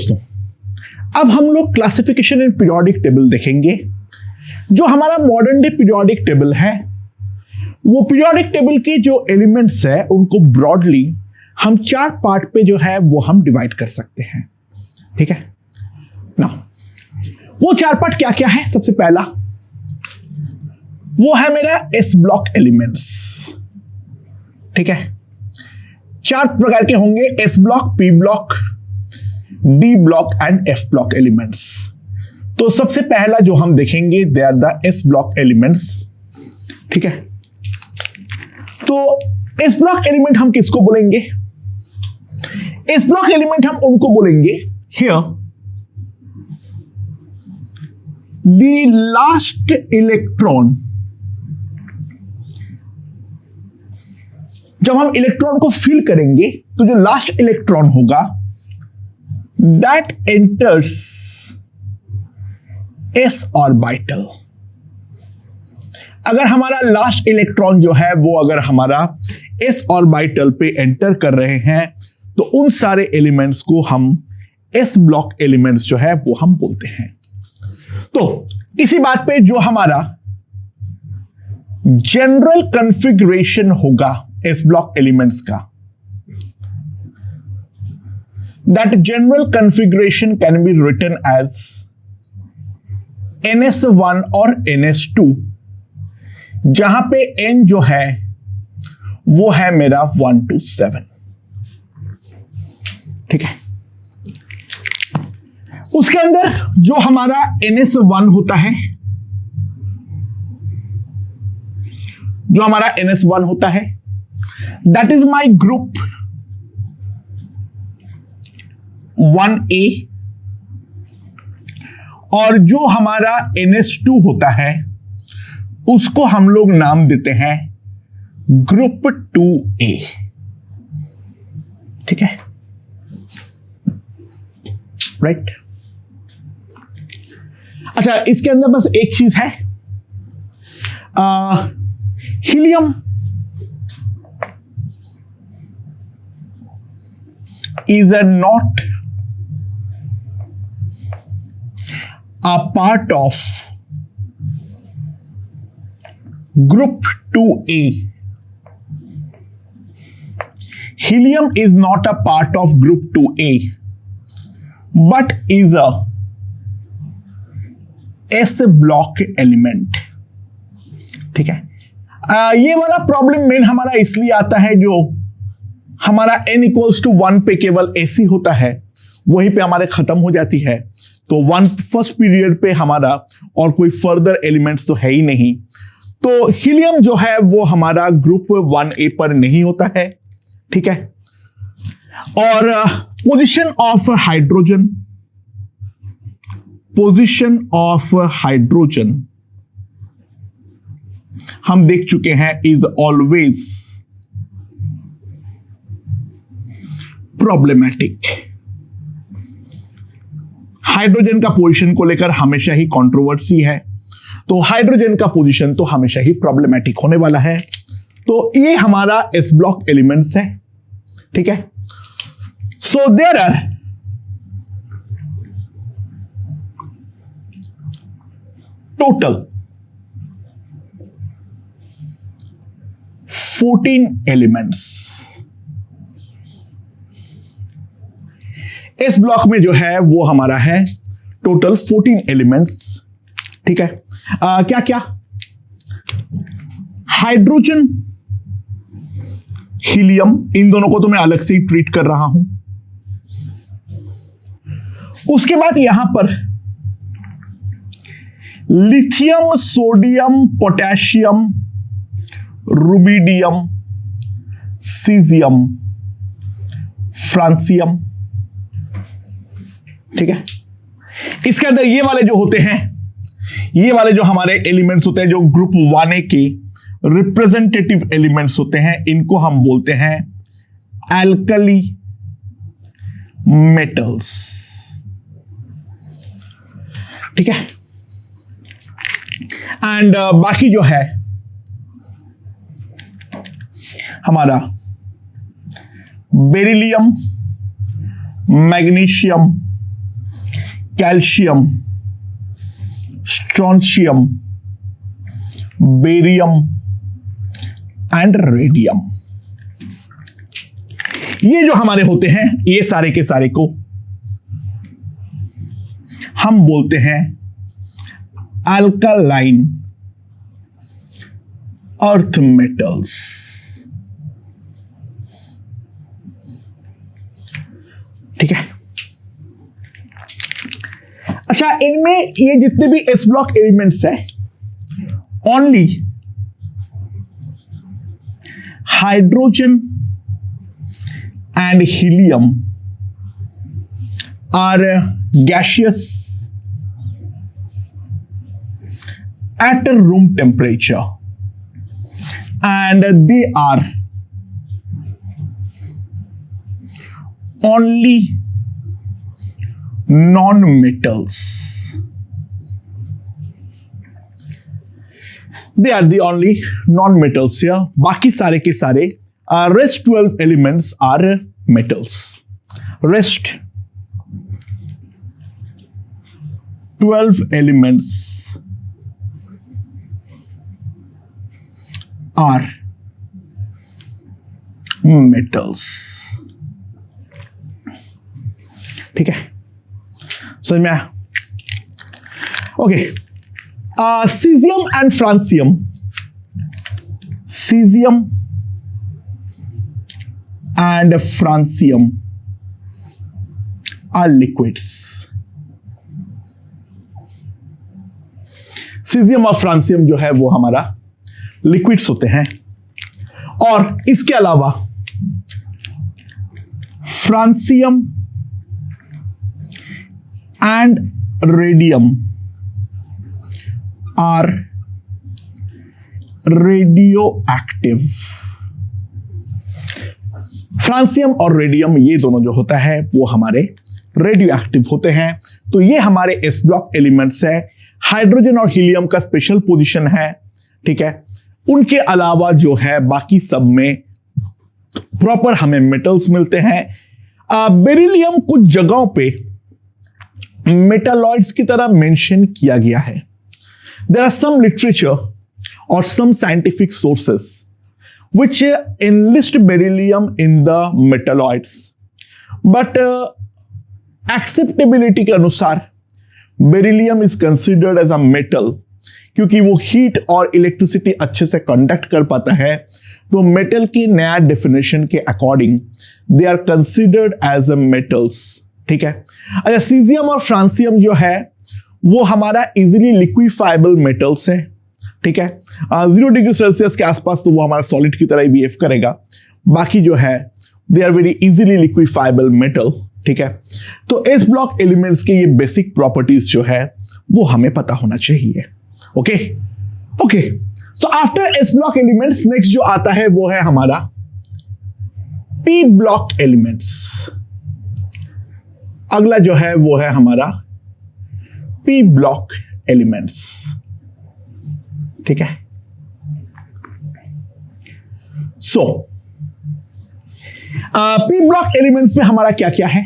दोस्तों, अब हम लोग क्लासिफिकेशन इन पीरियोडिक टेबल देखेंगे। जो हमारा मॉडर्न डे पीरियोडिक टेबल है, वो पीरियोडिक टेबल के जो एलिमेंट्स है उनको ब्रॉडली हम 4 पार्ट पे जो है वो हम डिवाइड कर सकते हैं। ठीक है ना? वो 4 पार्ट क्या क्या है? सबसे पहला वो है मेरा एस ब्लॉक एलिमेंट्स। ठीक है, 4 प्रकार के होंगे, S block, P block, D block and F block elements. तो सबसे पहला जो हम देखेंगे they are the S block elements. ठीक है, तो एस ब्लॉक एलिमेंट हम किसको बोलेंगे? एस ब्लॉक एलिमेंट हम उनको बोलेंगे हियर द लास्ट इलेक्ट्रॉन। जब हम इलेक्ट्रॉन को फिल करेंगे तो जो लास्ट इलेक्ट्रॉन होगा दैट एंटर्स एस ऑर्बिटल। अगर हमारा लास्ट इलेक्ट्रॉन जो है वो अगर हमारा एस ऑर्बिटल पे एंटर कर रहे हैं तो उन सारे एलिमेंट्स को हम एस ब्लॉक एलिमेंट्स जो है वो हम बोलते हैं। तो इसी बात पे जो हमारा जनरल कॉन्फ़िगरेशन होगा एस ब्लॉक एलिमेंट्स का, that general configuration can be written as NS1 और NS2, जहां पे N जो है वो है मेरा 1 to 7। ठीक है, उसके अंदर जो हमारा NS1 होता है, जो हमारा NS1 होता है that is my group 1A, और जो हमारा NS2 होता है उसको हम लोग नाम देते हैं ग्रुप 2A। ठीक है, राइट। अच्छा, इसके अंदर बस एक चीज है, helium is not a part of group 2A. Helium is not a part of group 2A, but is a S block element. ठीक है, ये वाला प्रॉब्लम मेन हमारा इसलिए आता है, जो हमारा n इक्वल्स टू 1 पे केवल ऐसी होता है, वहीं पे हमारे खत्म हो जाती है। तो फर्स्ट पीरियड पे हमारा और कोई फर्दर एलिमेंट्स तो है ही नहीं। तो हीलियम जो है वो हमारा ग्रुप 1A पर नहीं होता है। ठीक है, और position of hydrogen, position of hydrogen हम देख चुके हैं इज ऑलवेज प्रॉब्लमैटिक। हाइड्रोजन का पोजीशन को लेकर हमेशा ही कंट्रोवर्सी है, तो हाइड्रोजन का पोजीशन तो हमेशा ही प्रॉब्लमैटिक होने वाला है। तो ये हमारा एस ब्लॉक एलिमेंट्स है। ठीक है, so there are total 14 elements. इस ब्लॉक में जो है वो हमारा है टोटल 14 एलिमेंट्स। ठीक है, क्या क्या? हाइड्रोजन, हीलियम, इन दोनों को तो मैं अलग से ही ट्रीट कर रहा हूं। उसके बाद यहां पर lithium, sodium, potassium, rubidium, caesium, francium. ठीक है, इसके अंदर ये वाले जो होते हैं, ये वाले जो हमारे एलिमेंट्स होते हैं, जो ग्रुप 1A के रिप्रेजेंटेटिव एलिमेंट्स होते हैं, इनको हम बोलते हैं एल्कली मेटल्स। ठीक है, एंड बाकी जो है हमारा beryllium, magnesium, calcium, strontium, barium and radium. ये जो हमारे होते हैं, ये सारे के सारे को हम बोलते हैं अल्कालाइन अर्थ मेटल्स। ठीक है। अच्छा, इनमें ये जितने भी एस ब्लॉक एलिमेंट्स हैं, only hydrogen and helium are gaseous at room temperature and they are only non-metals. They are the only non-metals here. बाकी सारे के सारे rest 12 elements are metals. Rest 12 elements are metals. ठीक है, समझ में आया? Okay, caesium and francium, caesium and francium are liquids. Caesium और फ्रांसियम जो है वो हमारा लिक्विड्स होते हैं, और इसके अलावा francium and radium are radioactive. Francium और रेडियम ये दोनों जो होता है वो हमारे रेडियो एक्टिव होते हैं। तो ये हमारे एस ब्लॉक एलिमेंट्स है। हाइड्रोजन और हीलियम का स्पेशल पोजीशन है, ठीक है। उनके अलावा जो है बाकी सब में प्रॉपर हमें मेटल्स मिलते हैं। बेरिलियम कुछ जगहों पे मेटालॉइड्स की तरह मेंशन किया गया है। देयर आर सम लिटरेचर और some scientific sources which enlist beryllium in the metalloids, but acceptability के अनुसार beryllium is considered as a metal, क्योंकि वो हीट और इलेक्ट्रिसिटी अच्छे से कंडक्ट कर पाता है। तो मेटल की नया डेफिनेशन के according they are considered as a metals, ठीक है। अच्छा, सीजियम और फ्रांसियम जो है वो हमारा इजीली लिक्विफाइबल मेटल्स है, ठीक है। 0 डिग्री सेल्सियस के आसपास तो वो हमारा सॉलिड की तरह ही बिहेव करेगा। बाकी जो है they are very easily liquefiable metal, ठीक है। तो एस ब्लॉक एलिमेंट्स के ये बेसिक प्रॉपर्टीज जो है वो हमें पता होना चाहिए। Okay okay, so after S block elements next जो आता है वो है हमारा पी ब्लॉक एलिमेंट्स। अगला जो है वो है हमारा पी ब्लॉक एलिमेंट्स, ठीक है। सो पी ब्लॉक एलिमेंट्स में हमारा क्या क्या है?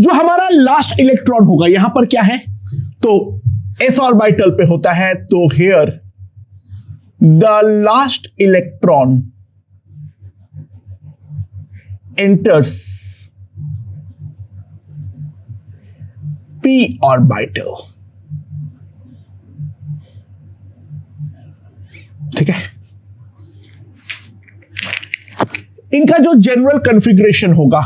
जो हमारा लास्ट इलेक्ट्रॉन होगा यहां पर क्या है, तो एस ऑर्बिटल पे होता है, तो here the last electron enters P orbital, ठीक है। इनका जो जनरल कॉन्फ़िगरेशन होगा,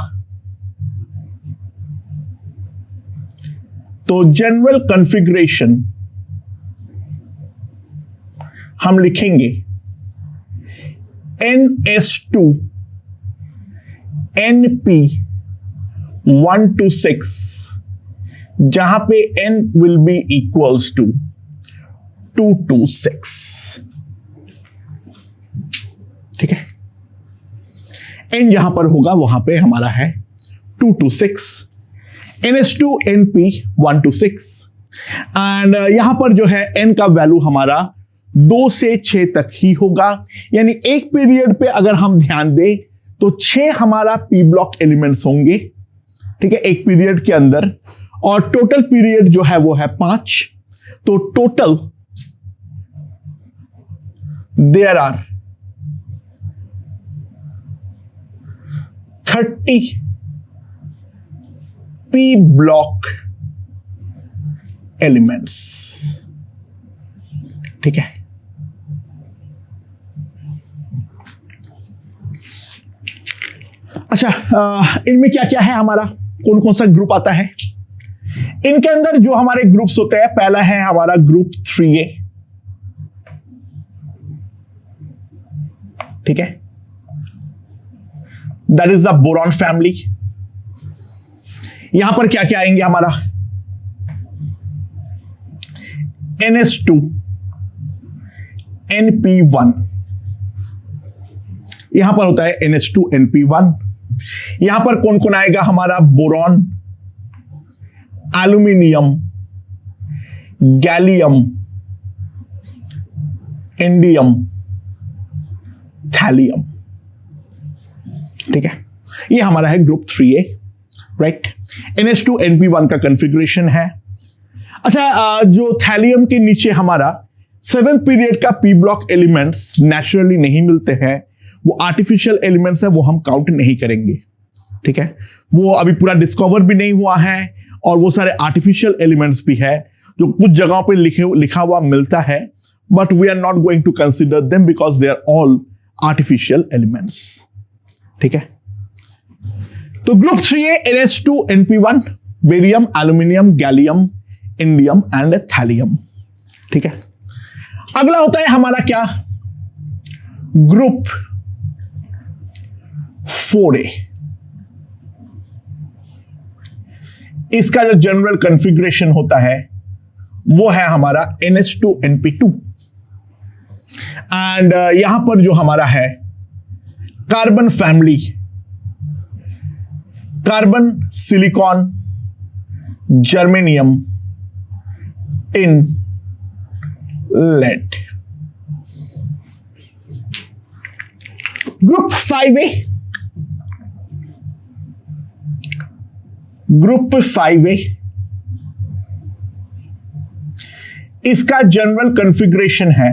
तो जनरल कॉन्फ़िगरेशन हम लिखेंगे NS2 NP126, जहां पे N will be equals to 226, ठीक है। N यहां पर होगा वहां पे हमारा है 226, NS2 NP126, एंड यहां पर जो है N का वैल्यू हमारा 2 से 6 तक ही होगा। यानी एक पीरियड पे अगर हम ध्यान दें तो 6 हमारा पी ब्लॉक एलिमेंट्स होंगे, ठीक है, एक पीरियड के अंदर। और टोटल पीरियड जो है वो है 5। तो total there are 30 P block elements. ठीक है, अच्छा, इनमें क्या क्या है, हमारा कौन कौन सा ग्रुप आता है? इनके अंदर जो हमारे ग्रुप्स होते हैं, पहला है हमारा ग्रुप 3A। ठीक है, that is the boron family. यहां पर क्या क्या आएंगे हमारा? NH2 NP1, यहां पर होता है NH2 NP1। यहां पर कौन कौन आएगा? हमारा boron, aluminium, gallium, indium, thallium. ठीक है, ये हमारा है group 3A, right. NH2 NP1 का कॉन्फ़िगरेशन है। अच्छा, जो थैलियम के नीचे हमारा 7th पीरियड का पी ब्लॉक एलिमेंट्स नेचुरली नहीं मिलते हैं, वो आर्टिफिशियल एलिमेंट्स है, वो हम काउंट नहीं करेंगे। ठीक है, वो अभी पूरा डिस्कवर भी नहीं हुआ है और वो सारे आर्टिफिशियल एलिमेंट्स भी है जो कुछ जगहों पे लिखा हुआ मिलता है, but we are not going to consider them because they are all artificial elements. ठीक है, तो group 3A NH2 NP1, barium, aluminium, gallium, indium and thallium. ठीक है, अगला होता है हमारा क्या? Group 4A। इसका जो जनरल कॉन्फ़िगरेशन होता है वो है हमारा NH2 NP2 एंड यहां पर जो हमारा है carbon family, carbon, silicon, germanium, tin, lead. Group 5A, group 5A, इसका जनरल कॉन्फ़िगरेशन है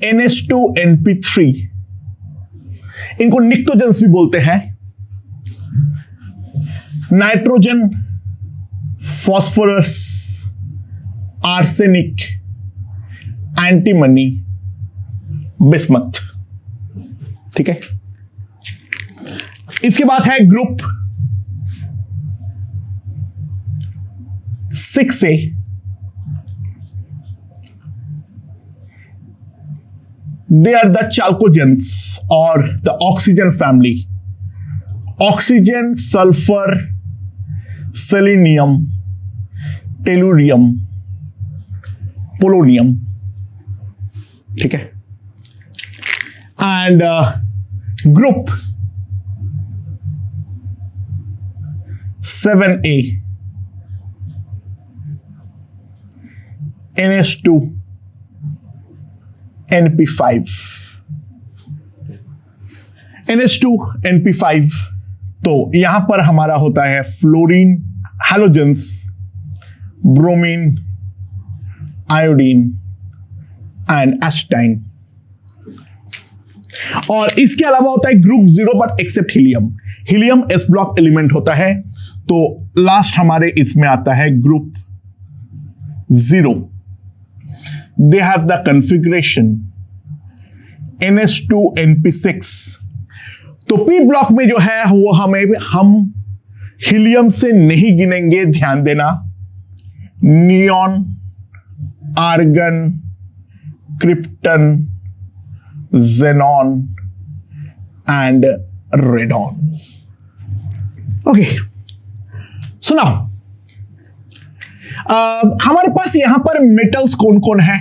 NH2 NP3, इनको निक्टोजेंस भी बोलते हैं। Nitrogen, phosphorus, arsenic, antimony, bismuth. ठीक है, इसके बाद है group 6A। They are the chalcogens और the oxygen family, oxygen, sulphur, selenium, tellurium, polonium. ठीक है, and group 7A NH2 NP5। NH2 NP5, तो यहां पर हमारा होता है fluorine, halogens, bromine, iodine and astatine. और इसके अलावा होता है group 0 but except helium. Helium s block element होता है, तो लास्ट हमारे इसमें आता है group 0। They have the configuration NH2 NP6। तो पी ब्लॉक में जो है वो हम हीलियम से नहीं गिनेंगे, ध्यान देना। Neon, argon, krypton, xenon and radon. Okay, सुना, हमारे पास यहां पर मेटल्स कौन कौन है?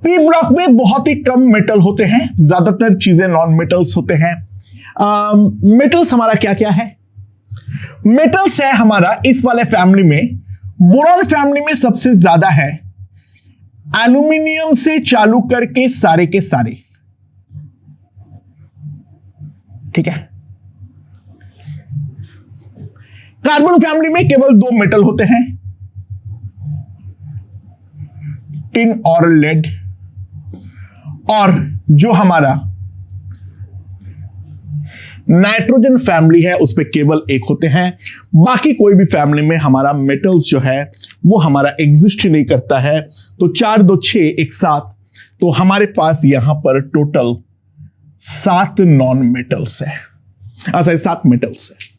पी ब्लॉक में बहुत ही कम मेटल होते हैं, ज्यादातर चीजें नॉन मेटल्स होते हैं। मेटल्स हमारा क्या क्या है? मेटल्स है हमारा इस वाले फैमिली में, बोरॉन फैमिली में सबसे ज्यादा है, एल्यूमिनियम से चालू करके सारे के सारे। ठीक है, कार्बन फैमिली में केवल 2 मेटल होते हैं, टिन और लेड। और जो हमारा नाइट्रोजन फैमिली है उस पे केवल 1 होते हैं। बाकी कोई भी फैमिली में हमारा मेटल्स जो है वो हमारा एग्जिस्ट नहीं करता है। तो 4 2 6 एक साथ, तो हमारे पास यहां पर टोटल 7 नॉन मेटल्स है। अच्छा, 7 मेटल्स है।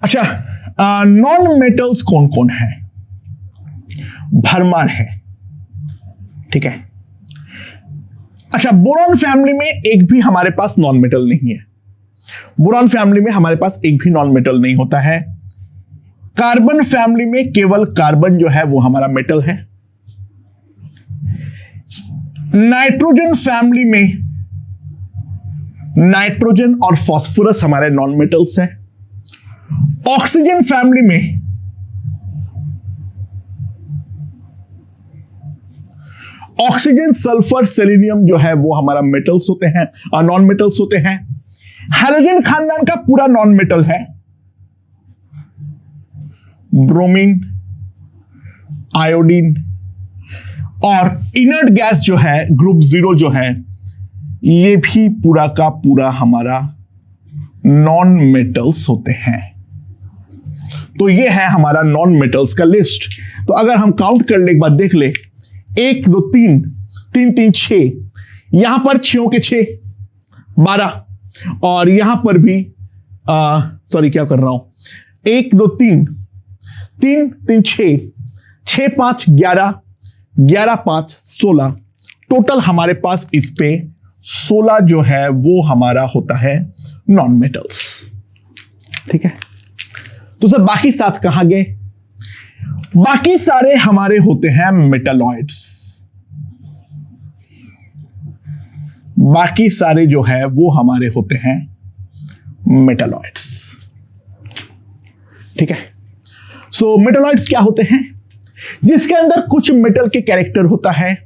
अच्छा, नॉन मेटल्स कौन कौन है? भरमार है, ठीक है। अच्छा, बोरॉन फैमिली में एक भी हमारे पास नॉन मेटल नहीं है। बोरॉन फैमिली में हमारे पास एक भी नॉन मेटल नहीं होता है। कार्बन फैमिली में केवल कार्बन जो है वो हमारा मेटल है। नाइट्रोजन फैमिली में नाइट्रोजन और फास्फोरस हमारे नॉन मेटल्स हैं। ऑक्सीजन फैमिली में ऑक्सीजन, सल्फर, सेलेनियम जो है वो हमारा मेटल्स होते हैं, नॉन मेटल्स होते हैं। हैलोजन खानदान का पूरा नॉन मेटल है। ब्रोमीन, आयोडीन और इनर्ट गैस जो है ग्रुप 0 जो है, ये भी पूरा का पूरा हमारा नॉन मेटल्स होते हैं। तो ये है हमारा नॉन मेटल्स का लिस्ट। तो अगर हम काउंट कर ले, एक बार देख ले, 1 2 3 3 3 6, यहां पर 6 के 6 12, और यहां पर भी सॉरी क्या कर रहा हूं, 1 2 3 3 3 6 6 5 11 11 5 16, टोटल हमारे पास इस पे 16 जो है वो हमारा होता है नॉन मेटल्स, ठीक है। तो सर बाकी 7 कहां गए? बाकी सारे हमारे होते हैं मेटलॉइड्स। बाकी सारे जो है वो हमारे होते हैं मेटलॉइड्स, ठीक है। सो मेटलॉइड्स क्या होते हैं? जिसके अंदर कुछ मेटल के कैरेक्टर होता है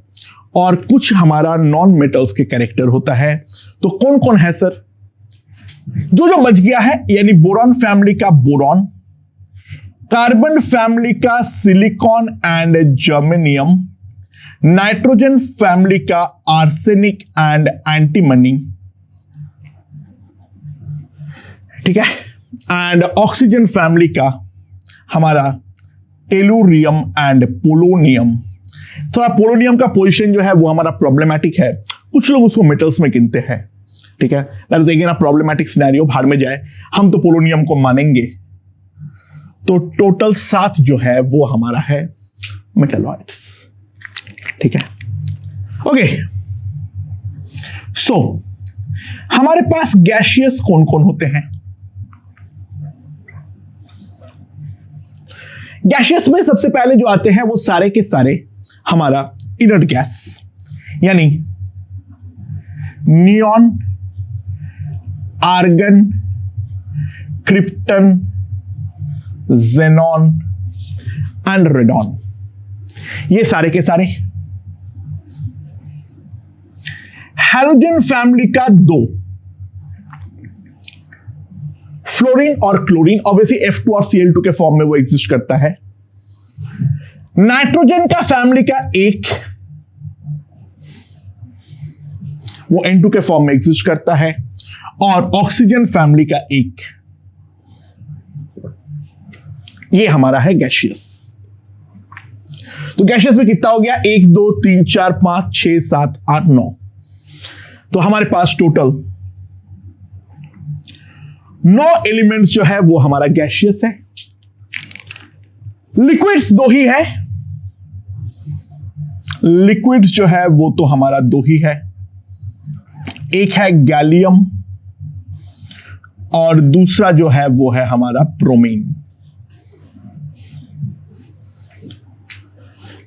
और कुछ हमारा नॉन मेटल्स के कैरेक्टर होता है। तो कौन कौन है सर? जो बच गया है, यानी बोरॉन फैमिली का बोरॉन, कार्बन फैमिली का silicon and germanium, nitrogen family का आर्सेनिक एंड एंटीमनी, ठीक है। एंड ऑक्सीजन फैमिली का हमारा टेलुरियम एंड पोलोनियम। थोड़ा पोलोनियम का पोजीशन जो है वो हमारा प्रॉब्लमैटिक है, कुछ लोग उसको मेटल्स में गिनते हैं, ठीक है। That is again a problematic scenario, भाड़ में जाए, हम तो पोलोनियम को मानेंगे। तो टोटल 7 जो है वो हमारा है मेटलॉइड्स, ठीक है। ओके, सो हमारे पास गैसियस कौन कौन होते हैं? गैसियस में सबसे पहले जो आते हैं वो सारे के सारे हमारा इनर्ट गैस, यानी neon, argon, krypton, xenon and radon, ये सारे के सारे। हैलोजन फैमिली का 2, फ्लोरीन और क्लोरीन, ऑब्वियसली F2 और Cl2 के फॉर्म में वो एग्जिस्ट करता है। नाइट्रोजन का फैमिली का 1, वो N2 के फॉर्म में एग्जिस्ट करता है। और ऑक्सीजन फैमिली का 1, ये हमारा है गैसियस। तो गैसियस में कितना हो गया? 1 2 3 4 5 6 7 8 9। तो हमारे पास टोटल 9 एलिमेंट्स जो है वो हमारा गैसियस है। लिक्विड्स 2 ही है, लिक्विड्स जो है वो तो हमारा 2 ही है। एक है गैलियम और दूसरा जो है वो है हमारा ब्रोमीन,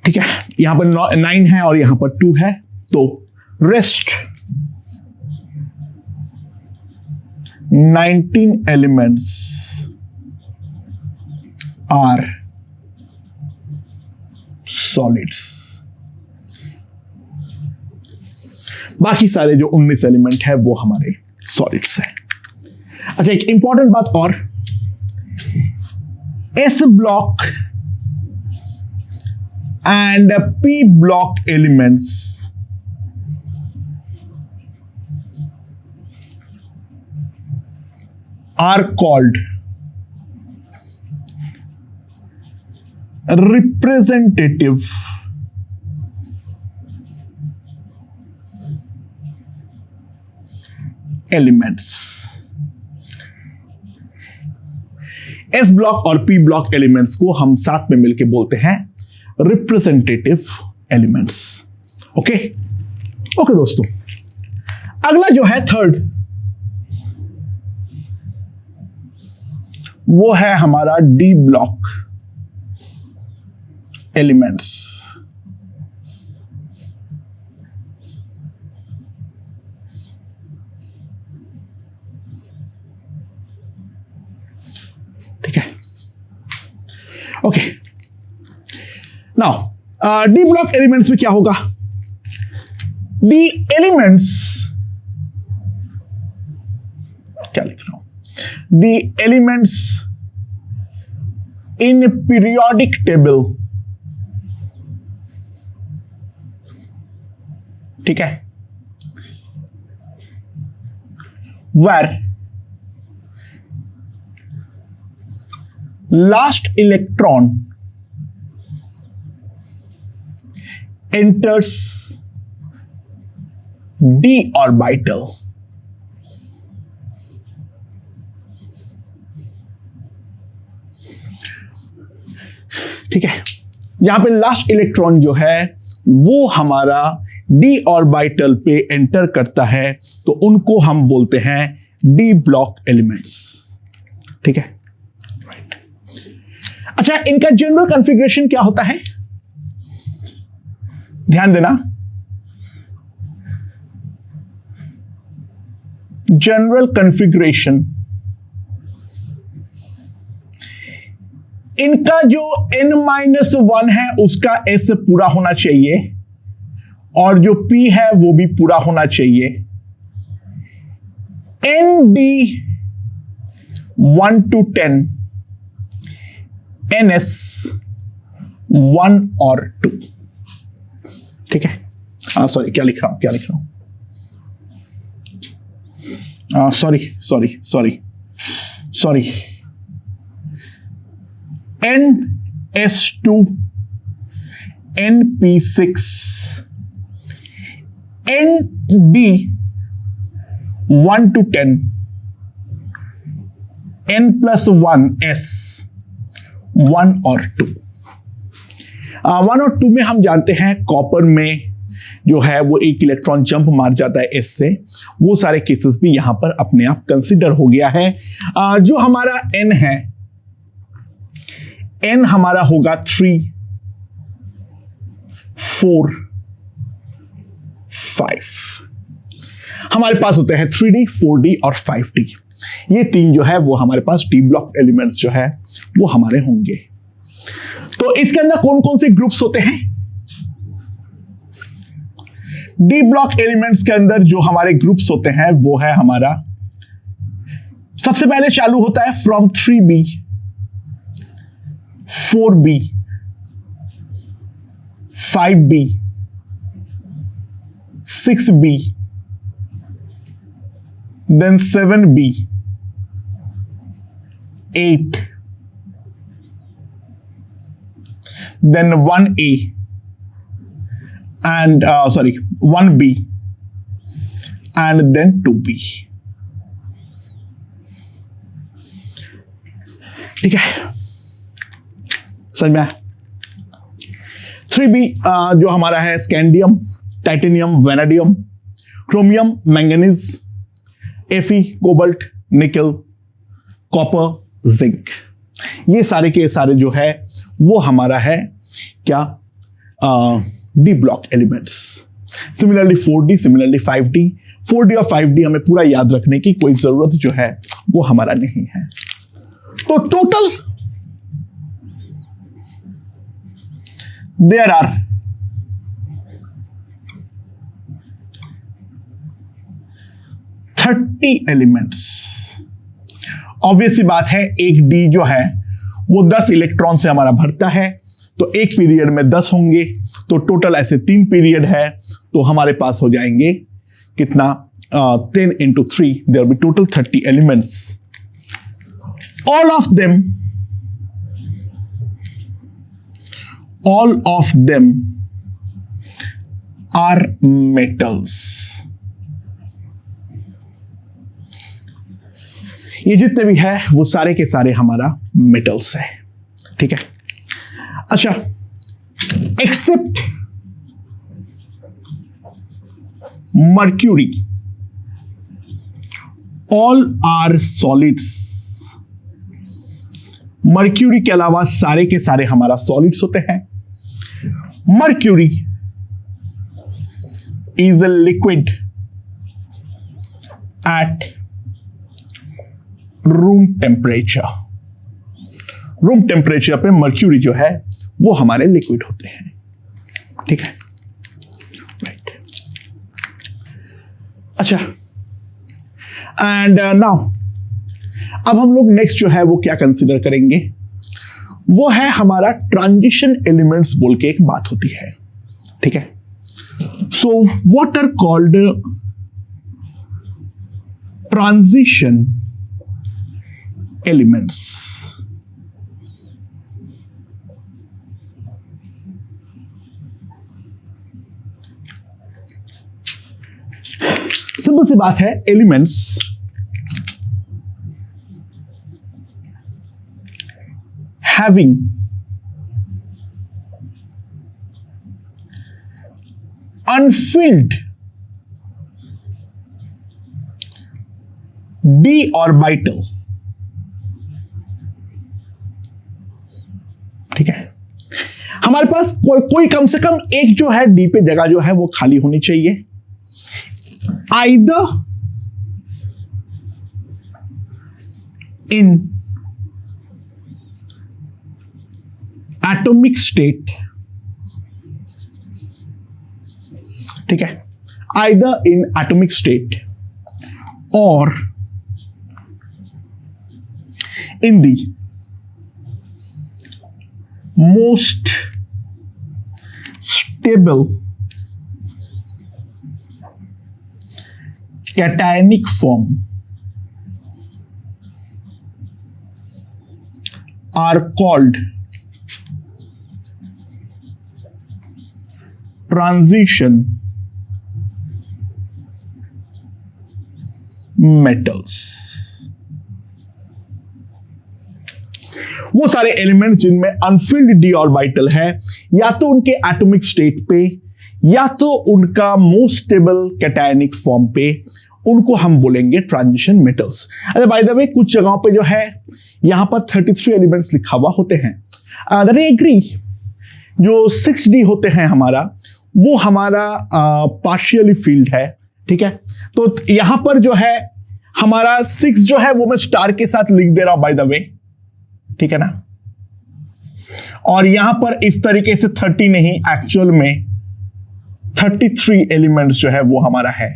ठीक है। यहां पर 9 है और यहां पर 2 है, तो रेस्ट 19 एलिमेंट्स आर सॉलिड्स। बाकी सारे जो 19 एलिमेंट है वो हमारे सॉलिड्स है। अच्छा, एक इंपॉर्टेंट बात और, S block and P block elements are called representative elements. S block और P ब्लॉक एलिमेंट्स को हम साथ में मिलकर बोलते हैं रिप्रेजेंटेटिव एलिमेंट्स. ओके ओके दोस्तों, अगला जो है थर्ड, वो है हमारा डी ब्लॉक एलिमेंट्स. ठीक है. Okay, now D block elements में क्या होगा? दी एलिमेंट्स, क्या लिख रहा हूं, the elements in periodic table, ठीक है, where last electron enters d orbital. ठीक है, यहां पे लास्ट इलेक्ट्रॉन जो है वो हमारा डी ऑर्बिटल पे एंटर करता है, तो उनको हम बोलते हैं डी ब्लॉक एलिमेंट्स. ठीक है, राइट. अच्छा, इनका जनरल कॉन्फ़िगरेशन क्या होता है? ध्यान देना, जनरल कॉन्फ़िगरेशन, इनका जो n-1 है उसका s पूरा होना चाहिए और जो p है वो भी पूरा होना चाहिए. nd 1 to 10, ns 1 और 2. ठीक है, सॉरी, क्या लिख रहा हूं, sorry, ns2, np6, nd 1 to 10, n+1 s 1 और 2. 1 और 2 में हम जानते हैं कॉपर में जो है वो एक इलेक्ट्रॉन जंप मार जाता है s से, वो सारे केसेस भी यहां पर अपने आप कंसीडर हो गया है. जो हमारा n है, n हमारा होगा 3, 4, 5. हमारे पास होते हैं 3D, 4D और 5D. ये तीन जो है वो हमारे पास डी ब्लॉक एलिमेंट्स जो है वो हमारे होंगे. तो इसके अंदर कौन कौन से ग्रुप्स होते हैं? डी ब्लॉक एलिमेंट्स के अंदर जो हमारे ग्रुप्स होते हैं वो है हमारा, सबसे पहले चालू होता है from 3B, 4B, 5B, 6B, then 7B, 8, then 1A, and 1B, and then 2B. ठीक है, समझ में आया? 3B जो हमारा है scandium, titanium, vanadium, chromium, manganese, Fe, cobalt, निकल, कॉपर, जिंक. ये सारे के सारे जो है वो हमारा है क्या, D block elements. Similarly 4D, similarly 5D. 4D और 5D हमें पूरा याद रखने की कोई जरूरत जो है वो हमारा नहीं है. तो total there are 30 elements. Obvious सी बात है, एक डी जो है वो 10 इलेक्ट्रॉन से हमारा भरता है, तो एक पीरियड में 10 होंगे, तो टोटल ऐसे 3 पीरियड है, तो हमारे पास हो जाएंगे कितना 10 into 3, there will be total 30 elements. All of them are metals. ये जितने भी है वो सारे के सारे हमारा मेटल्स है, ठीक है। अच्छा, except mercury, all are solids. Mercury के अलावा सारे के सारे हमारा सॉलिड्स होते हैं। Mercury is a liquid at room temperature. Room temperature पे मर्क्यूरी जो है वो हमारे लिक्विड होते हैं, ठीक है, राइट। अच्छा, एंड नाउ अब हम लोग नेक्स्ट जो है वो क्या कंसीडर करेंगे, वो है हमारा ट्रांजिशन एलिमेंट्स बोल के एक बात होती है, ठीक है। So what are called transition elements. Simple सी बात है, elements having unfilled d orbital, ठीक है। हमारे पास कोई कम से कम एक जो है डी पे जगह जो है वो खाली होनी चाहिए। आइदर इन एटॉमिक स्टेट, ठीक है, आइदर इन एटॉमिक स्टेट और in the most stable cationic form are called transition metals। वो सारे एलिमेंट्स जिनमें अनफिल्ड डी ऑर्बिटल है, या तो उनके एटॉमिक स्टेट पे या तो उनका मोस्ट स्टेबल कैटायनिक फॉर्म पे, उनको हम बोलेंगे ट्रांजिशन मेटल्स। अच्छा, बाय द वे कुछ जगहों पे जो है यहां पर 33 एलिमेंट्स लिखा हुआ होते हैं। That I agree. जो 6D होते हैं हमारा, वो हमारा पार्शियली फील्ड है, ठीक है। तो यहां पर जो है हमारा 6 जो है वो मैं स्टार के साथ लिख दे रहा हूं बाय द वे, ठीक है ना। और यहां पर इस तरीके से 30 नहीं, एक्चुअल में 33 एलिमेंट्स जो है वो हमारा है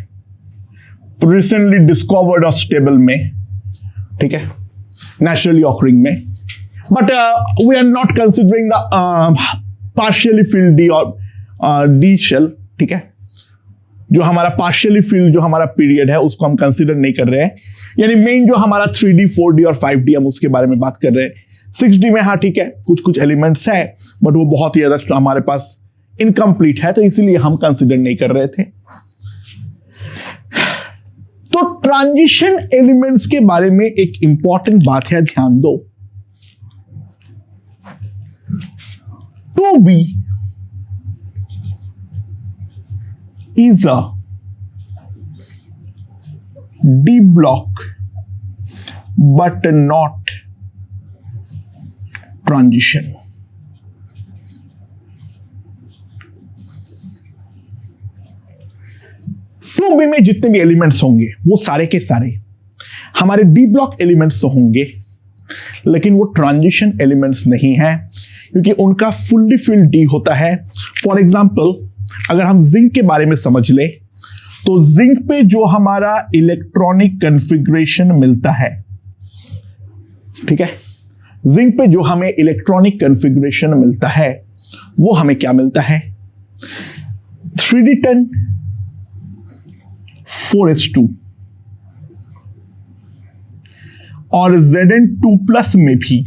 रिसेंटली डिस्कवर्ड और स्टेबल में, ठीक है, नेचुरली ऑकरिंग में। But we are not considering the partially filled D और डी शेल, ठीक है। जो हमारा पार्शियली फील्ड जो हमारा पीरियड है उसको हम कंसिडर नहीं कर रहे हैं, यानी मेन जो हमारा 3D 4D और 5D हम उसके बारे में बात कर रहे हैं। 6D में हाँ ठीक है, कुछ कुछ एलिमेंट्स है बट वो बहुत ही ज्यादा हमारे पास इनकम्प्लीट है, तो इसीलिए हम कंसिडर नहीं कर रहे थे। तो ट्रांजिशन एलिमेंट्स के बारे में एक इंपॉर्टेंट बात है, ध्यान दो। Two B is a D block but not transition. Two B में जितने भी एलिमेंट्स होंगे वो सारे के सारे हमारे डी ब्लॉक एलिमेंट्स तो होंगे, लेकिन वो ट्रांजिशन एलिमेंट्स नहीं है, क्योंकि उनका फुल्ली फिल्ड डी होता है। फॉर एग्जाम्पल अगर हम जिंक के बारे में समझ ले, तो जिंक पे जो हमारा इलेक्ट्रॉनिक कॉन्फ़िगरेशन मिलता है, ठीक है, जिंक पे जो हमें इलेक्ट्रॉनिक कॉन्फ़िगरेशन मिलता है वो हमें क्या मिलता है? 3d10 4s2 और Zn2+ में भी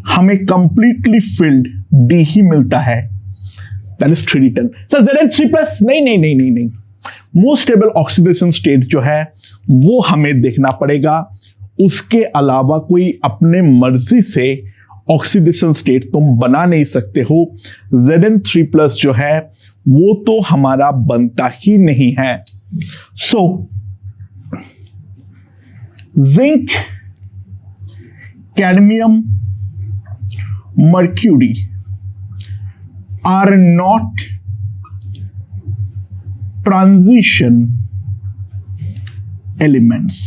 हमें कंप्लीटली फिल्ड D ही मिलता है, that is 3d10। Sir Zn3+? नहीं, मोस्ट स्टेबल ऑक्सीडेशन स्टेट जो है वो हमें देखना पड़ेगा, उसके अलावा कोई अपने मर्जी से ऑक्सीडेशन स्टेट तुम बना नहीं सकते हो। Zn3+ जो है वो तो हमारा बनता ही नहीं है। So zinc, cadmium, mercury are not transition elements.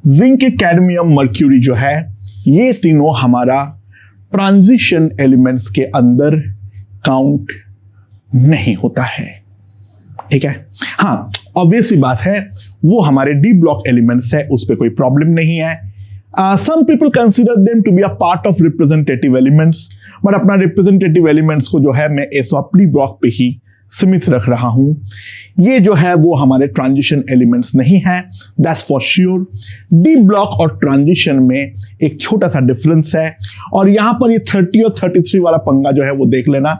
Zinc, cadmium, mercury जो है ये तीनों हमारा ट्रांजिशन एलिमेंट्स के अंदर काउंट नहीं होता है। ठीक है, हाँ ऑब्वियस बात है वो हमारे डी ब्लॉक एलिमेंट्स है, उस पर कोई प्रॉब्लम नहीं है। Some people consider them to be a part of representative elements, but अपना रिप्रेजेंटेटिव एलिमेंट्स को जो है मैं डी ब्लॉक पे ही सीमित रख रहा हूं। ये जो है वो हमारे ट्रांजिशन एलिमेंट्स नहीं है, that's for sure. D block और ट्रांजिशन में एक छोटा सा डिफरेंस है, और यहां पर ये 30 और 33 वाला पंगा जो है वो देख लेना।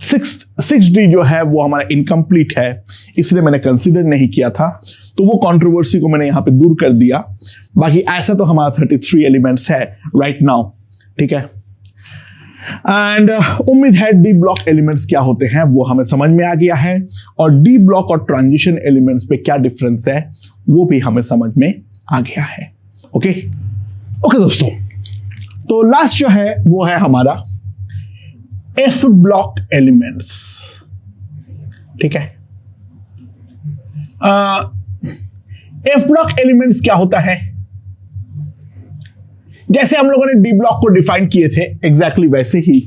6D जो है वो हमारा इनकम्प्लीट है, इसलिए मैंने कंसीडर नहीं किया था, तो वो कंट्रोवर्सी को मैंने यहां पे दूर कर दिया। बाकी ऐसा तो हमारा 33 एलिमेंट्स है राइट नाउ। ठीक है, एंड उम्मीद है डी ब्लॉक एलिमेंट्स क्या होते हैं वो हमें समझ में आ गया है, और डी ब्लॉक और ट्रांजिशन एलिमेंट्स पे क्या डिफरेंस है वो भी हमें समझ में आ गया है। ओके दोस्तों, तो लास्ट जो है वो है हमारा एफ ब्लॉक एलिमेंट्स। ठीक है, एफ ब्लॉक एलिमेंट्स क्या होता है? जैसे हम लोगों ने डी ब्लॉक को डिफाइन किए थे एग्जैक्टली वैसे ही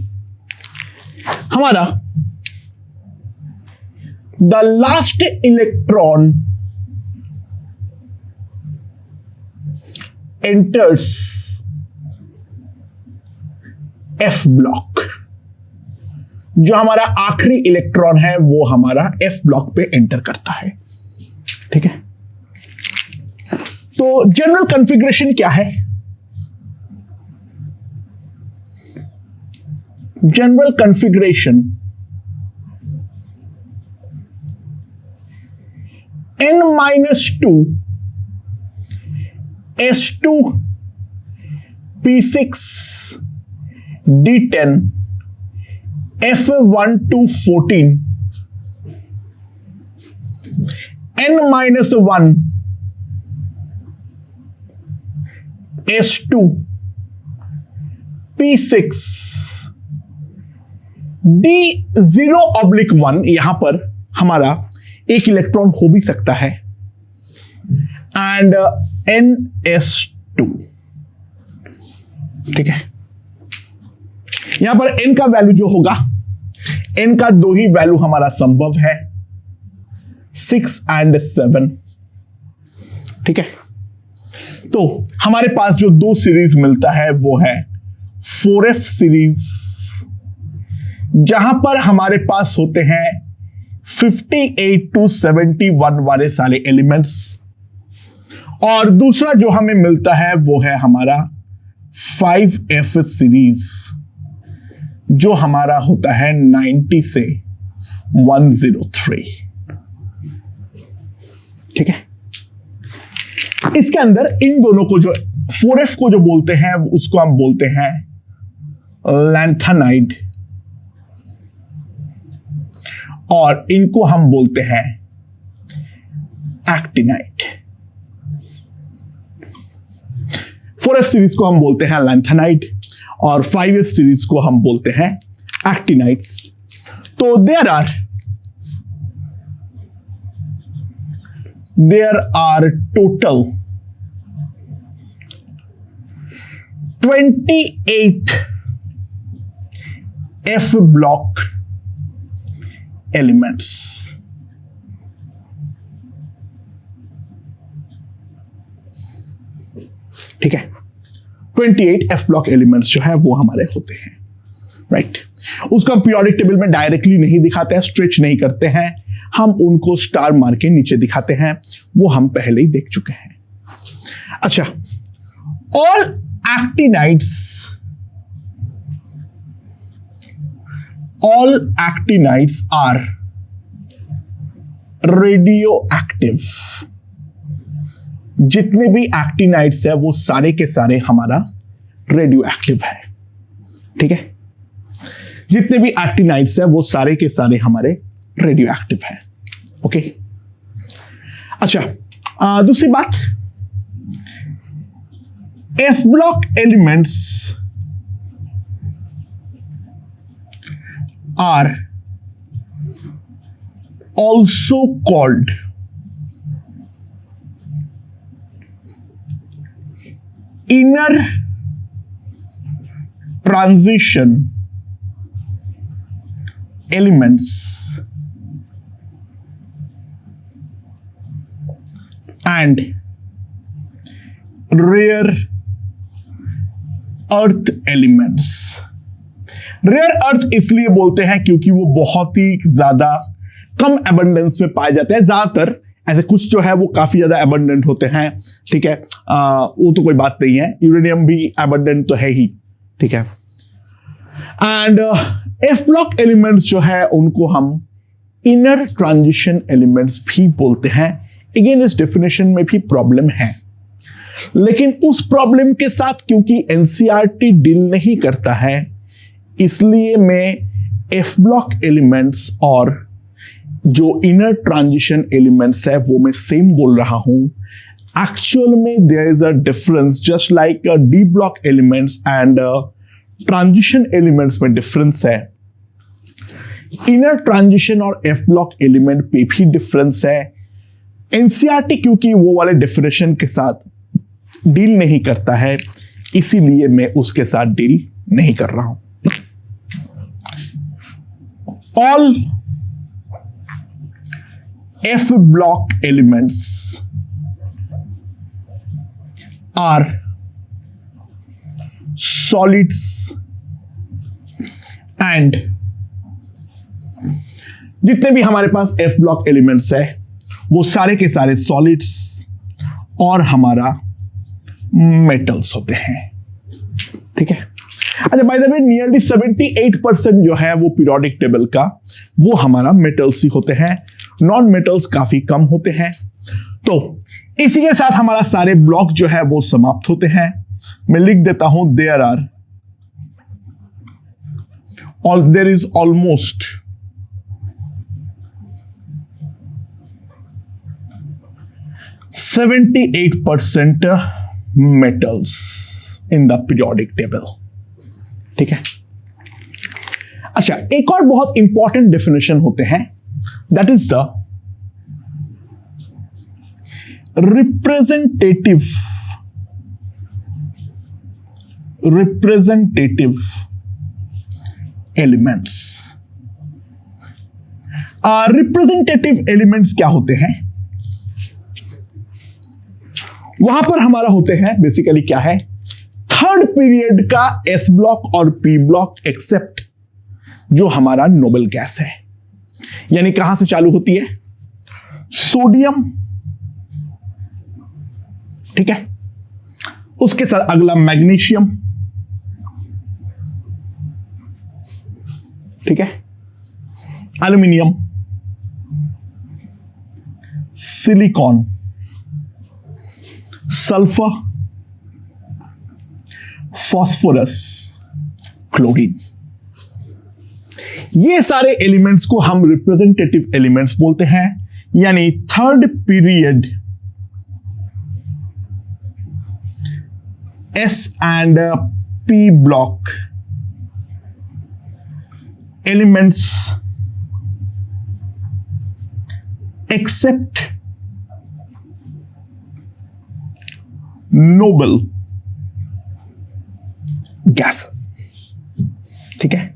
हमारा the last electron enters F block. जो हमारा आखिरी इलेक्ट्रॉन है वो हमारा एफ ब्लॉक पे एंटर करता है। ठीक है, तो जनरल कॉन्फ़िगरेशन क्या है? General configuration N-2 S2 P6 D10 F1214 N-1 S2 P6 D0/1। यहां पर हमारा एक इलेक्ट्रॉन हो भी सकता है, एंड NS2। ठीक है, यहां पर n का वैल्यू जो होगा, n का दो ही वैल्यू हमारा संभव है, 6 और 7। ठीक है, तो हमारे पास जो दो सीरीज मिलता है वो है 4F सीरीज, जहां पर हमारे पास होते हैं 58 to 71 वाले सारे एलिमेंट्स, और दूसरा जो हमें मिलता है वो है हमारा 5F सीरीज, जो हमारा होता है 90 से 103। ठीक है, इसके अंदर इन दोनों को जो 4F को जो बोलते हैं उसको हम बोलते हैं लैंथेनाइड, और इनको हम बोलते हैं एक्टिनाइड। 4F सीरीज को हम बोलते हैं लैंथेनाइड और 5F सीरीज को हम बोलते हैं एक्टिनाइड्स। तो there are total 28 F block elements. ठीक है, 28 एफ ब्लॉक एलिमेंट्स जो है वो हमारे होते हैं, राइट। उसको हम पीरियोडिक टेबल में डायरेक्टली नहीं दिखाते हैं, स्ट्रेच नहीं करते हैं, हम उनको स्टार मार के नीचे दिखाते हैं, वो हम पहले ही देख चुके हैं। अच्छा, ऑल actinides are radioactive। जितने भी एक्टिनाइड्स है वो सारे के सारे हमारा रेडियो एक्टिव है, ठीक है। जितने भी एक्टिनाइड्स है वो सारे के सारे हमारे रेडियो एक्टिव है, ओके। अच्छा, दूसरी बात, F block elements are also called inner transition elements and rare earth elements। Rare earth इसलिए बोलते हैं क्योंकि वो बहुत ही ज्यादा कम एबंडेंस में पाए जाते हैं। ज्यादातर ऐसे कुछ जो है वो काफी ज्यादा एबंडेंट होते हैं, ठीक है, वो तो कोई बात नहीं है, यूरेनियम भी एबंडेंट तो है ही, ठीक है। एंड एफ ब्लॉक एलिमेंट्स जो है उनको हम इनर ट्रांजिशन एलिमेंट्स भी बोलते हैं। अगेन इस डेफिनेशन में भी प्रॉब्लम है, लेकिन उस प्रॉब्लम के साथ क्योंकि एनसीईआरटी डील नहीं करता है, इसलिए मैं एफ ब्लॉक एलिमेंट्स और जो इनर ट्रांजिशन एलिमेंट्स है वो मैं सेम बोल रहा हूं। एक्चुअल में there is a difference, just like D block elements and transition elements में डिफरेंस है, इनर ट्रांजिशन और एफ ब्लॉक एलिमेंट पे भी डिफरेंस है। एनसीईआरटी क्योंकि वो वाले डेफिनेशन के साथ डील नहीं करता है, इसीलिए मैं उसके साथ डील नहीं कर रहा हूं। All F block elements are solids and जितने भी हमारे पास F block elements है वो सारे के सारे सॉलिड्स और हमारा मेटल्स होते हैं, ठीक है। अच्छा, बाय द वे नियरली 78% जो है वो पीरियोडिक टेबल का वो हमारा मेटल्स ही होते हैं, नॉन मेटल्स काफी कम होते हैं। तो इसी के साथ हमारा सारे ब्लॉक जो है वो समाप्त होते हैं। मैं लिख देता हूं, there is almost 78% metals in the periodic table, ठीक है। अच्छा, एक और बहुत इंपॉर्टेंट डेफिनेशन होते हैं, that is the representative elements. Representative elements क्या होते हैं? वहां पर हमारा होते हैं बेसिकली क्या है, थर्ड पीरियड का एस ब्लॉक और पी ब्लॉक एक्सेप्ट जो हमारा नोबल गैस है, यानी कहां से चालू होती है, सोडियम, ठीक है, उसके साथ अगला मैग्नीशियम, ठीक है, aluminium, silicon, sulphur, phosphorus, chlorine. ये सारे एलिमेंट्स को हम रिप्रेजेंटेटिव एलिमेंट्स बोलते हैं, यानी third period S and P block elements except noble gases, ठीक है।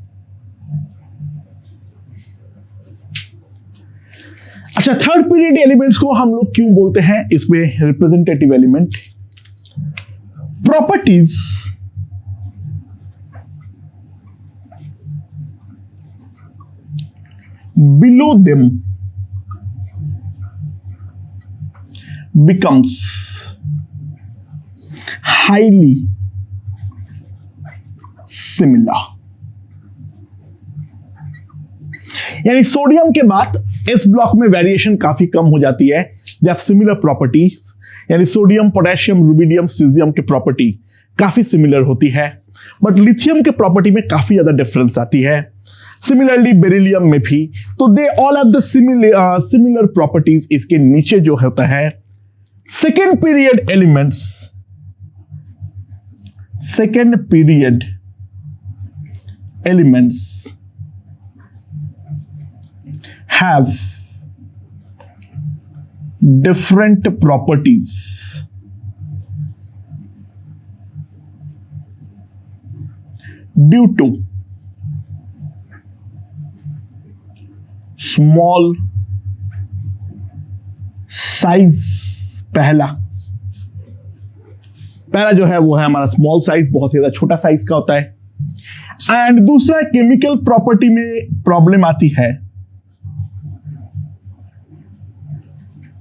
अच्छा, थर्ड पीरियड एलिमेंट्स को हम लोग क्यों बोलते हैं इसमें representative element? properties below them becomes highly similar। यानी सोडियम के बाद इस ब्लॉक में वेरिएशन काफी कम हो जाती है जब सिमिलर प्रॉपर्टीज, यानी सोडियम, पोटेशियम, रुबिडियम, सीजियम के प्रॉपर्टी काफी सिमिलर होती है, बट लिथियम के प्रॉपर्टी में काफी ज्यादा डिफरेंस आती है। सिमिलरली बेरिलियम में भी, तो they all have the similar properties. इसके नीचे जो होता है second period elements, second period elements have different properties due to small size। पहला जो है वो है हमारा स्मॉल साइज, बहुत ज्यादा छोटा साइज का होता है। एंड दूसरा केमिकल प्रॉपर्टी में प्रॉब्लम आती है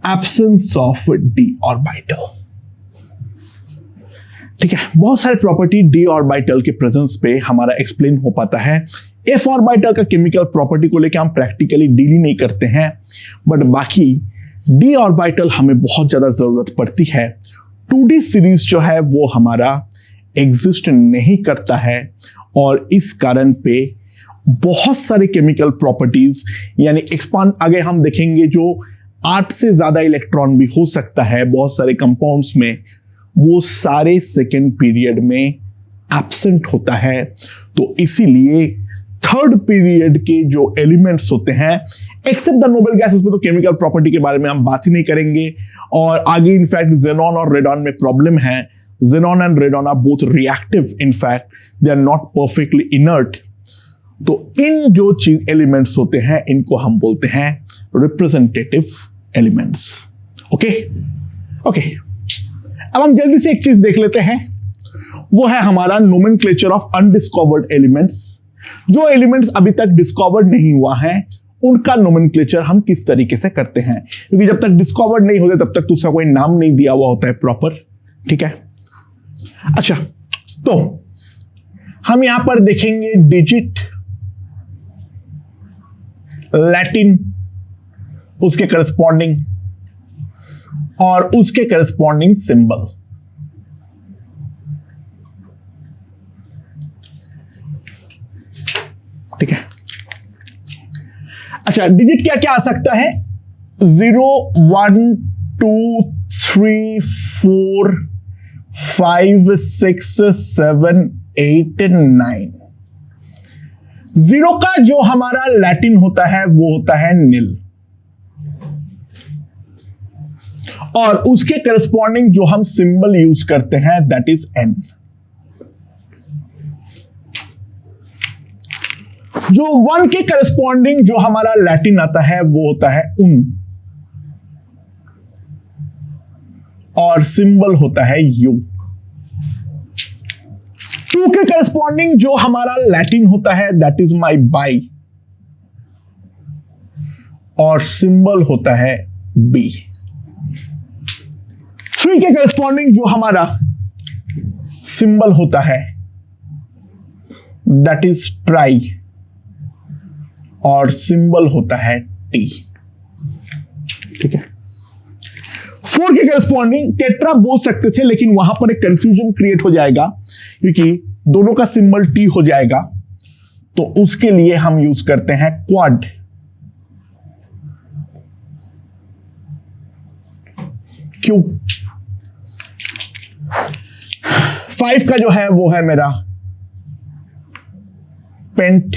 एब्सेंस ऑफ डी ऑर्बिटल। ठीक है, बहुत सारे प्रॉपर्टी डी ऑर्बिटल के प्रेजेंस पे हमारा एक्सप्लेन हो पाता है। एफ ऑर्बिटल का केमिकल प्रॉपर्टी को लेकर हम प्रैक्टिकली डील नहीं करते हैं, बट बाकी डी ऑर्बिटल हमें बहुत ज्यादा जरूरत पड़ती है। 2D सीरीज जो है वो हमारा एग्जिस्ट नहीं करता है और इस कारण पे बहुत सारे केमिकल प्रॉपर्टीज, यानी एक्सपांड आगे हम देखेंगे जो 8 से ज्यादा इलेक्ट्रॉन भी हो सकता है बहुत सारे कंपाउंड्स में, वो सारे सेकेंड पीरियड में एब्सेंट होता है। तो इसीलिए थर्ड पीरियड के जो एलिमेंट्स होते हैं, एक्सेप्ट द नोबल गैस, उसमें तो केमिकल प्रॉपर्टी के बारे में हम बात ही नहीं करेंगे। और आगे इनफैक्ट जेनॉन और रेडॉन में प्रॉब्लम है। Xenon and radon are both reactive, in fact they are not perfectly inert. तो इन जो चीज एलिमेंट्स होते हैं इनको हम बोलते हैं रिप्रेजेंटेटिव एलिमेंट्स। ओके, अब हम जल्दी से एक चीज देख लेते हैं, वो है हमारा नोमेनक्लेचर ऑफ अनडिस्कवर्ड एलिमेंट्स। जो एलिमेंट्स अभी तक डिस्कवर्ड नहीं हुआ है उनका नोमेनक्लेचर हम किस तरीके से करते हैं, क्योंकि जब तक डिस्कवर्ड नहीं होते तब तक तो उसका कोई नाम नहीं दिया हुआ होता है प्रॉपर। ठीक है, अच्छा, तो हम यहां पर देखेंगे डिजिट, लैटिन, उसके करस्पॉन्डिंग और उसके करस्पॉन्डिंग सिंबल। ठीक है, अच्छा, डिजिट क्या क्या आ सकता है? 0 1 2 3 4 5 6 7 8 9। 0 का जो हमारा लैटिन होता है वो होता है निल, और उसके करस्पॉन्डिंग जो हम सिंबल यूज करते हैं दैट इज एन। जो 1 के करस्पॉन्डिंग जो हमारा लैटिन आता है वो होता है उन, और सिंबल होता है यू। 2 के करस्पॉन्डिंग जो हमारा लैटिन होता है दैट इज माई बाई, और सिंबल होता है बी। 3 के करस्पॉन्डिंग जो हमारा सिंबल होता है दैट इज ट्राई, और सिंबल होता है टी। ठीक है, 4 के करस्पॉन्डिंग टेट्रा बोल सकते थे, लेकिन वहां पर एक कंफ्यूजन क्रिएट हो जाएगा क्योंकि दोनों का सिंबल टी हो जाएगा, तो उसके लिए हम यूज करते हैं क्वाड। क्यों? 5 का जो है वो है मेरा पेंट,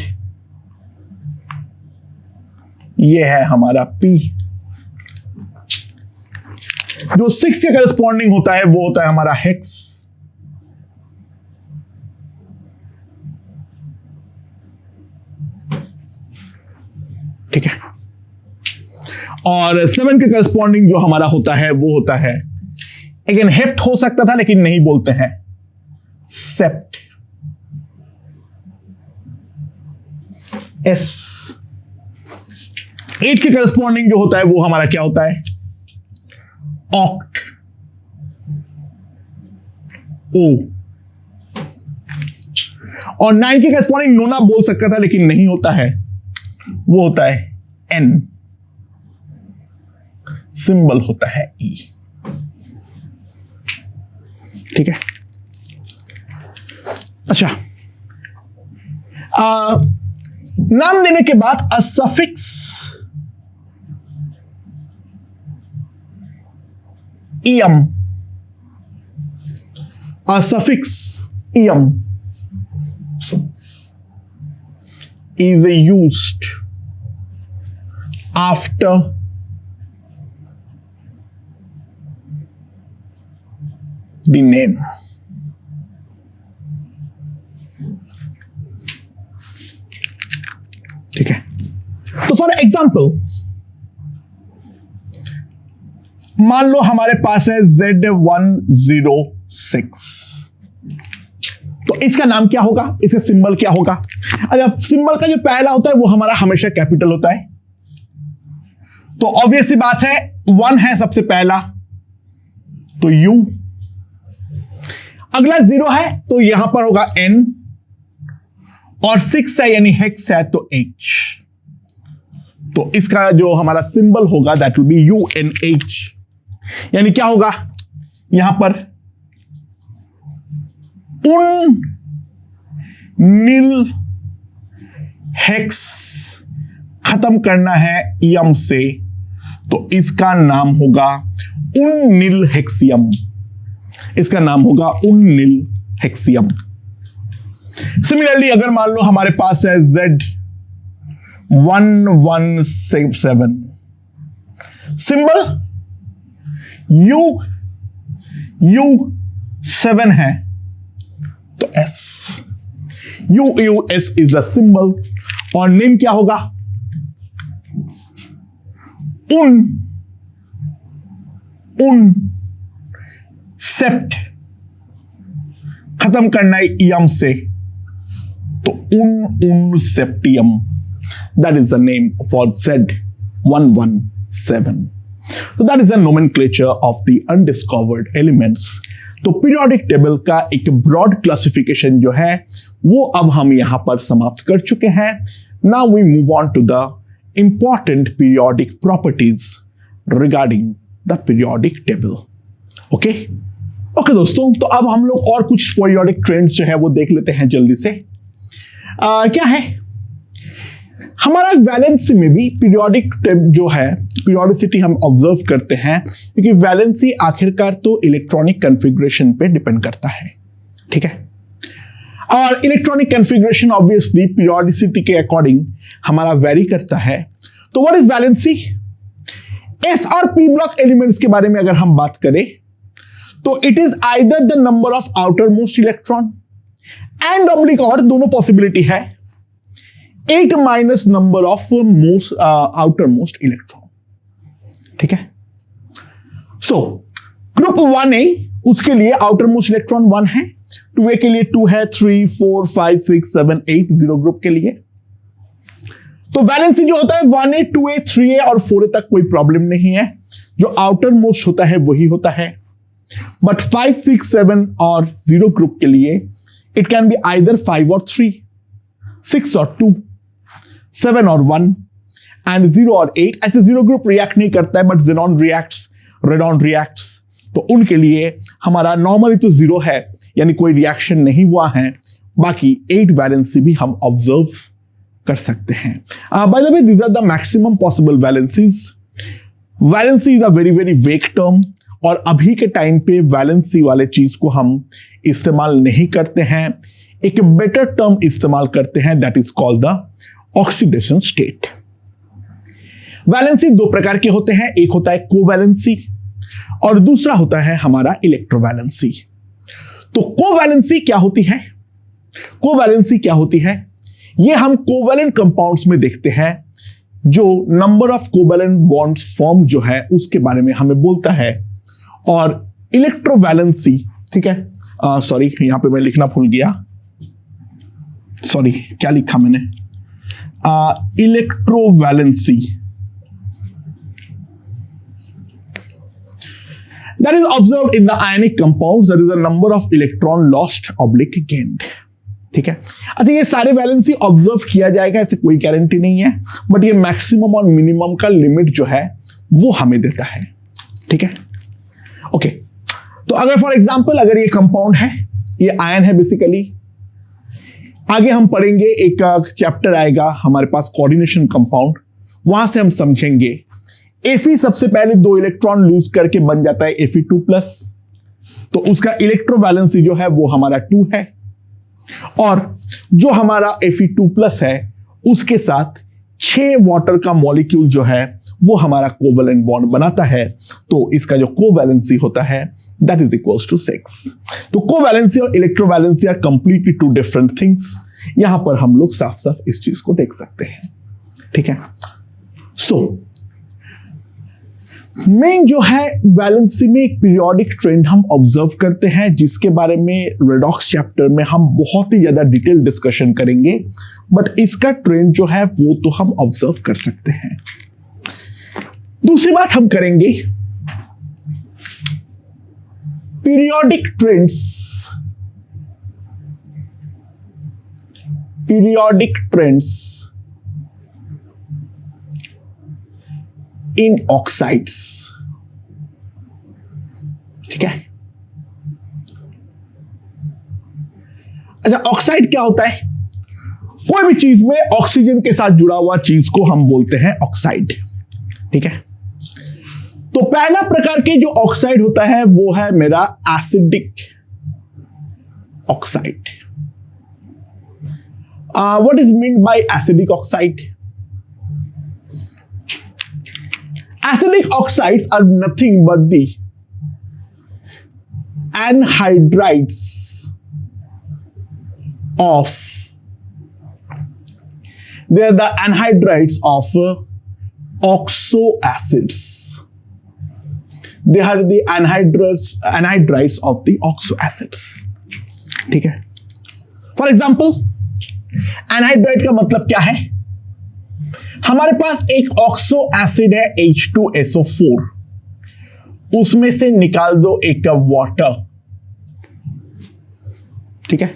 ये है हमारा पी। जो 6 के करस्पॉन्डिंग होता है वो होता है हमारा हेक्स, ठीक है। और 7 के करस्पॉन्डिंग जो हमारा होता है वो होता है, अगेन हेप्ट हो सकता था लेकिन नहीं बोलते हैं, सेप्ट, एस। 8 के करस्पॉन्डिंग जो होता है वो हमारा क्या होता है, ऑक्ट, ओ। और 9 के करस्पॉन्डिंग नोना बोल सकता था लेकिन नहीं होता है, वो होता है एन, सिंबल होता है ई। ठीक है। अच्छा, नाम देने के बाद a suffix ium, a suffix ium is used after the name. ठीक है। तो फॉर एग्जाम्पल मान लो हमारे पास है Z106, तो इसका नाम क्या होगा, इसका सिंबल क्या होगा। अच्छा, सिंबल का जो पहला होता है वो हमारा हमेशा कैपिटल होता है, तो ऑब्वियस सी बात है 1 है सबसे पहला तो U, अगला 0 है तो यहां पर होगा N, और 6 है यानी हेक्स है तो H, तो इसका जो हमारा सिंबल होगा दैट विल बी UNH, यानी क्या होगा यहां पर उन नील हेक्स खत्म करना है यम से, तो इसका नाम होगा उन नील हेक्सियम, इसका नाम होगा उन नील हेक्सियम। सिमिलरली अगर मान लो हमारे पास है Z1177, सिंबल U7 है तो S, US is the symbol, और नेम क्या होगा उन सेप्ट, खत्म करना है यम से तो उन सेप्टियम, that is the name for Z117। तो that is the nomenclature of the undiscovered elements. तो पीरियोडिक टेबल का एक ब्रॉड क्लासिफिकेशन जो है वो अब हम यहां पर समाप्त कर चुके हैं। Now we move on to the important periodic properties regarding the periodic table. Okay दोस्तों, तो अब हम लोग और कुछ पीरियोडिक ट्रेंड्स जो है वो देख लेते हैं जल्दी से। क्या है हमारा वैलेंसी में भी पीरियोडिक जो है पीरियोडिसिटी हम ऑब्जर्व करते हैं, क्योंकि वैलेंसी आखिरकार तो इलेक्ट्रॉनिक कॉन्फ़िगरेशन पे डिपेंड करता है। ठीक है, और इलेक्ट्रॉनिक कॉन्फ़िगरेशन ऑब्वियसली पीरियोडिसिटी के अकॉर्डिंग हमारा वेरी करता है। तो व्हाट इज वैलेंसी? एस और पी ब्लॉक एलिमेंट्स के बारे में अगर हम बात करें तो it is either the number of outer most electron and oblique, और दोनों पॉसिबिलिटी है, 8 minus number of most outer most electron. ठीक है, सो ग्रुप 1A उसके लिए आउटर मोस्ट इलेक्ट्रॉन 1 है, 2A के लिए 2 है, 3 4 5 6 7 8 0 ग्रुप के लिए। तो वैलेंसी जो होता है 1A 2A 3A और 4A तक कोई प्रॉब्लम नहीं है, जो आउटर मोस्ट होता है वही होता है। बट 5 6 7 और 0 ग्रुप के लिए इट कैन बी आइदर 5 और 3, 6 और 2, 7 और 1 एंड 0 और 8। ऐसे 0 ग्रुप रिएक्ट नहीं करता है, but xenon reacts, radon reacts, तो उनके लिए हमारा नॉर्मली तो 0 है, यानी कोई रिएक्शन नहीं हुआ है। बाकी 8 वैलेंसी भी हम ऑब्जर्व कर सकते हैं। By the way, these are the maximum possible valencies. Valency is a very very vague term, और अभी के टाइम पे वैलेंसी वाले चीज को हम इस्तेमाल नहीं करते हैं, एक बेटर टर्म इस्तेमाल करते हैं, that is called the oxidation state. Valency 2 प्रकार के होते हैं, एक होता है कोवैलेंसी और दूसरा होता है हमारा इलेक्ट्रोवैलेंसी। तो कोवैलेंसी क्या होती है? कोवैलेंसी क्या होती है ये हम कोवैलेंट कंपाउंड्स में देखते हैं, जो number of covalent bonds form जो है उसके बारे में हमें बोलता है। और इलेक्ट्रोवैलेंसी, ठीक है, सॉरी यहां पे मैं लिखना भूल गया, सॉरी क्या लिखा मैंने, electrovalency that is observed in the ionic compounds, there is a number of electron lost oblique gained. ठीक है, अच्छा ये सारे वैलेंसी ऑब्जर्व किया जाएगा, ऐसे कोई गारंटी नहीं है, बट ये मैक्सिमम और मिनिमम का लिमिट जो है वो हमें देता है। ठीक है, ओके, तो अगर फॉर एग्जांपल अगर ये कंपाउंड है, ये आयन है बेसिकली, आगे हम पढ़ेंगे एक चैप्टर आएगा हमारे पास कोऑर्डिनेशन कंपाउंड, वहां से हम समझेंगे Fe सबसे पहले 2 इलेक्ट्रॉन लूज करके बन जाता है Fe2+, तो उसका इलेक्ट्रोवैलेंसी जो है वो हमारा 2 है, और जो हमारा Fe2+ है उसके साथ 6 वाटर का मॉलिक्यूल जो है वो हमारा कोवैलेंट बॉन्ड बनाता है, तो इसका जो कोवैलेंसी होता है दैट इज इक्वल्स टू 6। तो कोवैलेंसी और electrovalency are completely 2 different things, यहां पर हम लोग साफ साफ इस चीज को देख सकते हैं। ठीक है, सो मेन जो है वैलेंसी में एक पीरियोडिक ट्रेंड हम ऑब्जर्व करते हैं, जिसके बारे में रेडॉक्स चैप्टर में हम बहुत ही ज्यादा डिटेल डिस्कशन करेंगे, बट इसका ट्रेंड जो है वो तो हम ऑब्जर्व कर सकते हैं। दूसरी बात हम करेंगे periodic trends, periodic trends in oxides. ठीक है, अच्छा ऑक्साइड क्या होता है? कोई भी चीज में ऑक्सीजन के साथ जुड़ा हुआ चीज को हम बोलते हैं ऑक्साइड। ठीक है, तो पहला प्रकार के जो ऑक्साइड होता है वो है मेरा acidic oxide. What is mean by acidic oxide? Acidic oxides are nothing but the anhydrides of, they are the anhydrides of oxo acids. They are the anhydrides of the oxo acids. ठीक है, for example anhydride का मतलब क्या है? हमारे पास एक oxo acid है H2SO4, उसमें से निकाल दो एक वाटर। ठीक है,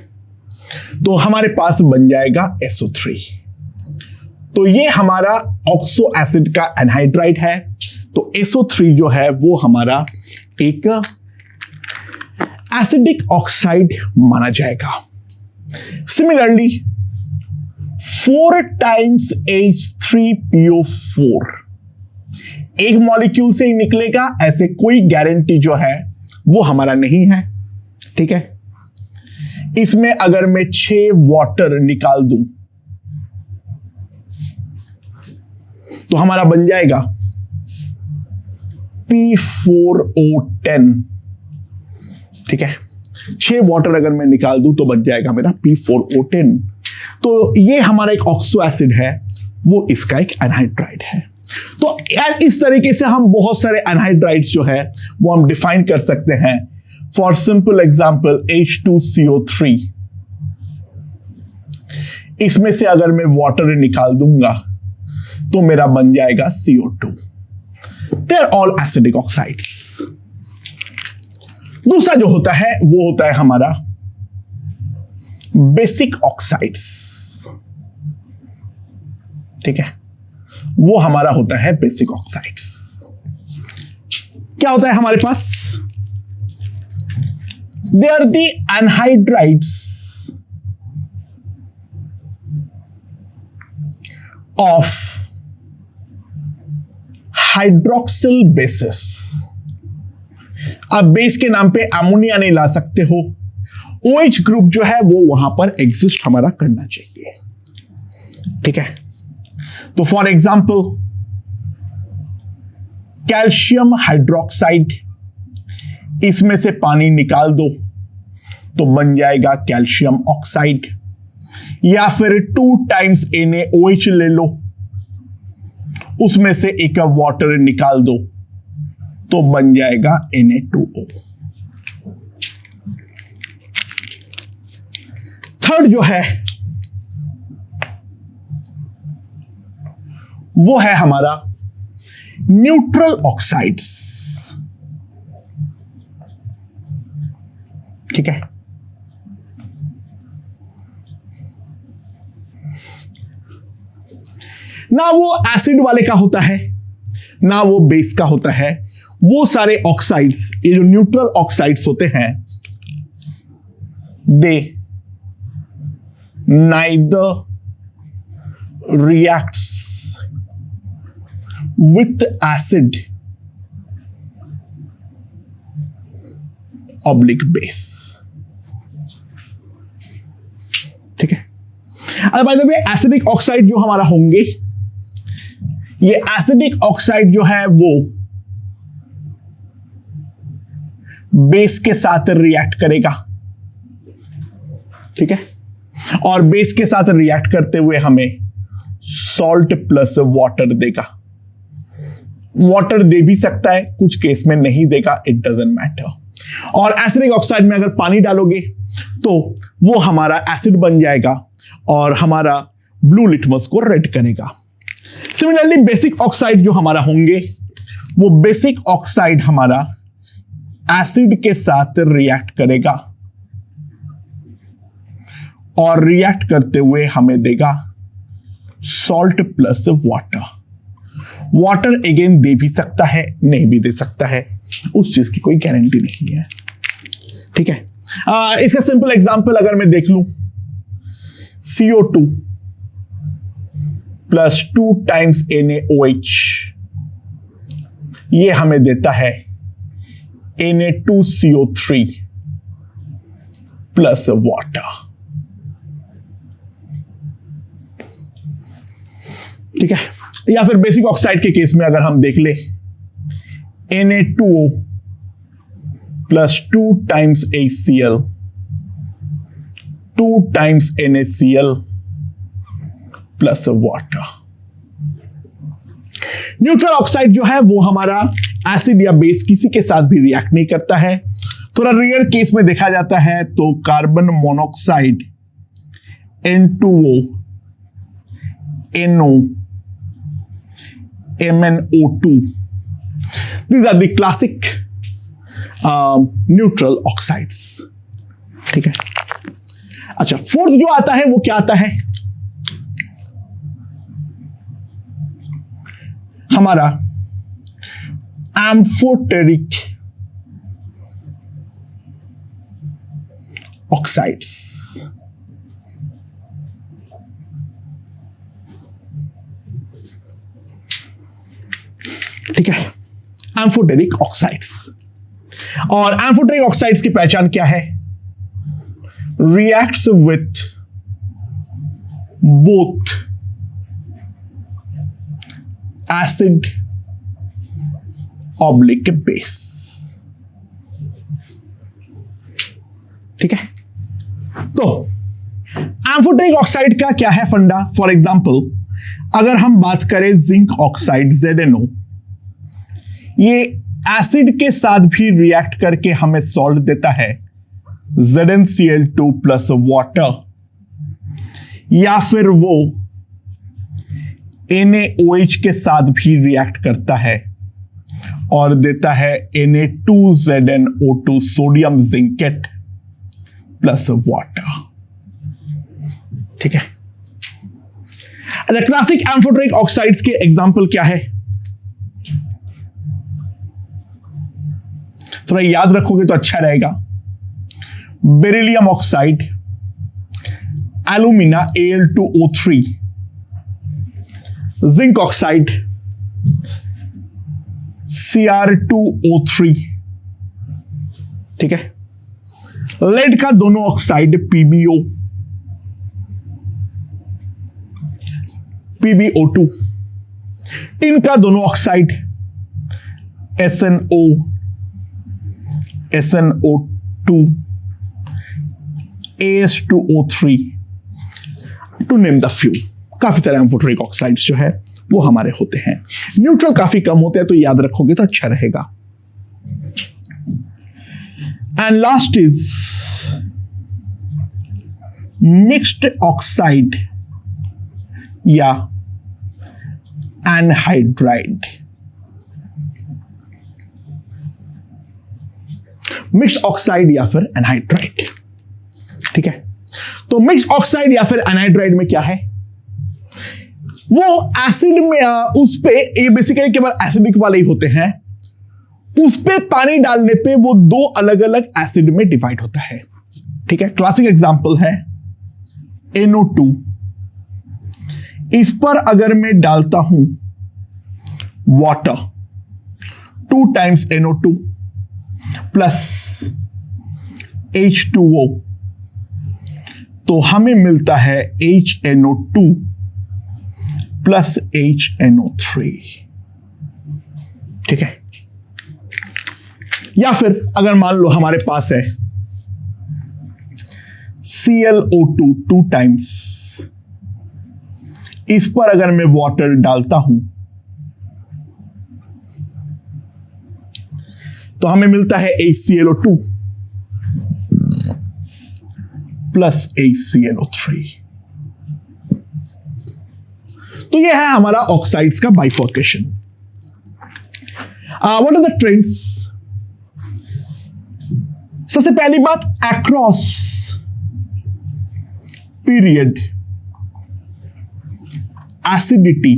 तो हमारे पास बन जाएगा SO3। तो ये हमारा ऑक्सो एसिड का एनहाइड्राइड है, तो SO3 जो है वो हमारा एक एसिडिक ऑक्साइड माना जाएगा। सिमिलरली 4 times H3PO4 एक मॉलिक्यूल से ही निकलेगा, ऐसे कोई गारंटी जो है वो हमारा नहीं है। ठीक है, इसमें अगर मैं 6 वाटर निकाल दूं तो हमारा बन जाएगा P4O10। ठीक है, 6 वाटर अगर मैं निकाल दूं तो बन जाएगा मेरा P4O10। तो ये हमारा एक ऑक्सो एसिड है, वो इसका एक एनहाइड्राइड है। तो इस तरीके से हम बहुत सारे एनहाइड्राइड्स जो है वो हम डिफाइन कर सकते हैं। फॉर सिंपल एग्जांपल H2CO3, इसमें से अगर मैं वाटर निकाल दूंगा तो मेरा बन जाएगा CO2। They are all acidic oxides. दूसरा जो होता है वो होता है हमारा बेसिक ऑक्साइड्स। ठीक है, वो हमारा होता है बेसिक ऑक्साइड्स। क्या होता है हमारे पास? They are the anhydrides of hydroxyl bases. आप बेस के नाम पे अमोनिया नहीं ला सकते हो, OH ग्रुप जो है वो वहां पर एग्जिस्ट हमारा करना चाहिए। ठीक है, तो फॉर एग्जांपल कैल्शियम हाइड्रोक्साइड, इसमें से पानी निकाल दो तो बन जाएगा कैल्शियम ऑक्साइड, या फिर 2 times NaOH ले लो, उसमें से एक वाटर निकाल दो तो बन जाएगा Na2O। थर्ड जो है वो है हमारा न्यूट्रल ऑक्साइड्स। ठीक है, ना वो एसिड वाले का होता है ना वो बेस का होता है। वो सारे ऑक्साइड्स, ये जो न्यूट्रल ऑक्साइड्स होते हैं, they neither reacts with acid oblique base। ठीक है, अब by the way acidic oxide जो हमारा होंगे, ये एसिडिक ऑक्साइड जो है वो बेस के साथ रिएक्ट करेगा। ठीक है, और बेस के साथ रिएक्ट करते हुए हमें सॉल्ट प्लस वाटर देगा। वाटर दे भी सकता है, कुछ केस में नहीं देगा, इट डजंट मैटर। और एसिडिक ऑक्साइड में अगर पानी डालोगे तो वो हमारा एसिड बन जाएगा और हमारा ब्लू लिटमस को रेड करेगा। सिमिलरली बेसिक ऑक्साइड जो हमारा होंगे, वो बेसिक ऑक्साइड हमारा एसिड के साथ रिएक्ट करेगा और रिएक्ट करते हुए हमें देगा salt plus water. Water again they भी सकता है, नहीं भी दे सकता है, उस चीज की कोई गारंटी नहीं है। ठीक है, इसका सिंपल एग्जांपल अगर मैं देख लूं, CO2 प्लस 2 टाइम्स NaOH, ये हमें देता है Na2CO3 प्लस वाटर। ठीक है, या फिर बेसिक ऑक्साइड के केस में अगर हम देख ले, Na2O plus 2 times HCl 2 times NaCl plus water. Neutral oxide जो है वो हमारा एसिड या बेस किसी के साथ भी रिएक्ट नहीं करता है। थोड़ा रेयर केस में देखा जाता है तो carbon monoxide N2O NO MnO2, these are the classic neutral oxides। ठीक है, अच्छा फोर्थ जो आता है वो क्या आता है, हमारा एम्फोटेरिक ऑक्साइड्स। ठीक है, एम्फोटेरिक ऑक्साइड्स। और एम्फोटेरिक ऑक्साइड्स की पहचान क्या है, reacts with both acid oblique base. ठीक है, तो एम्फोटेरिक ऑक्साइड का क्या है फंडा। फॉर एग्जांपल अगर हम बात करें जिंक ऑक्साइड ZnO, ये एसिड के साथ भी रिएक्ट करके हमें सॉल्ट देता है ZnCl2 प्लस वाटर, या फिर वो NaOH के साथ भी रिएक्ट करता है और देता है Na2ZnO2 sodium zincate plus water. ठीक है, अच्छा क्लासिक एम्फोटेरिक ऑक्साइड्स के एग्जांपल क्या है, थोड़ा याद रखोगे तो अच्छा रहेगा। Beryllium oxide, alumina Al2O3, zinc oxide Cr2O3। ठीक है, लेड का दोनों ऑक्साइड PbO2, टिन का दोनों oxide SnO2, As2O3, to name the few. काफी सारे एम्फोटेरिक ऑक्साइड्स जो है वो हमारे होते हैं। न्यूट्रल काफी कम होते हैं, तो याद रखोगे तो अच्छा रहेगा। And last is mixed oxide या एनहाइड्राइड। मिक्स्ड ऑक्साइड या फिर एनहाइड्राइड। ठीक है, तो मिक्स्ड ऑक्साइड या फिर एनहाइड्राइड में क्या है, वो एसिड में उस पे ये बेसिकली केवल एसिडिक वाले ही होते हैं, उस पे पानी डालने पे वो दो अलग अलग एसिड में डिवाइड होता है। ठीक है, क्लासिक एग्जांपल है NO2। इस पर अगर मैं डालता हूं water 2 times NO2 plus H2O, तो हमें मिलता है HNO2 प्लस HNO3। ठीक है, या फिर अगर मान लो हमारे पास है ClO2 2 times, इस पर अगर मैं वाटर डालता हूं तो हमें मिलता है HClO2 प्लस HClO3। तो यह है हमारा ऑक्साइड्स का bifurcation. What are the trends? सबसे पहली बात, across period acidity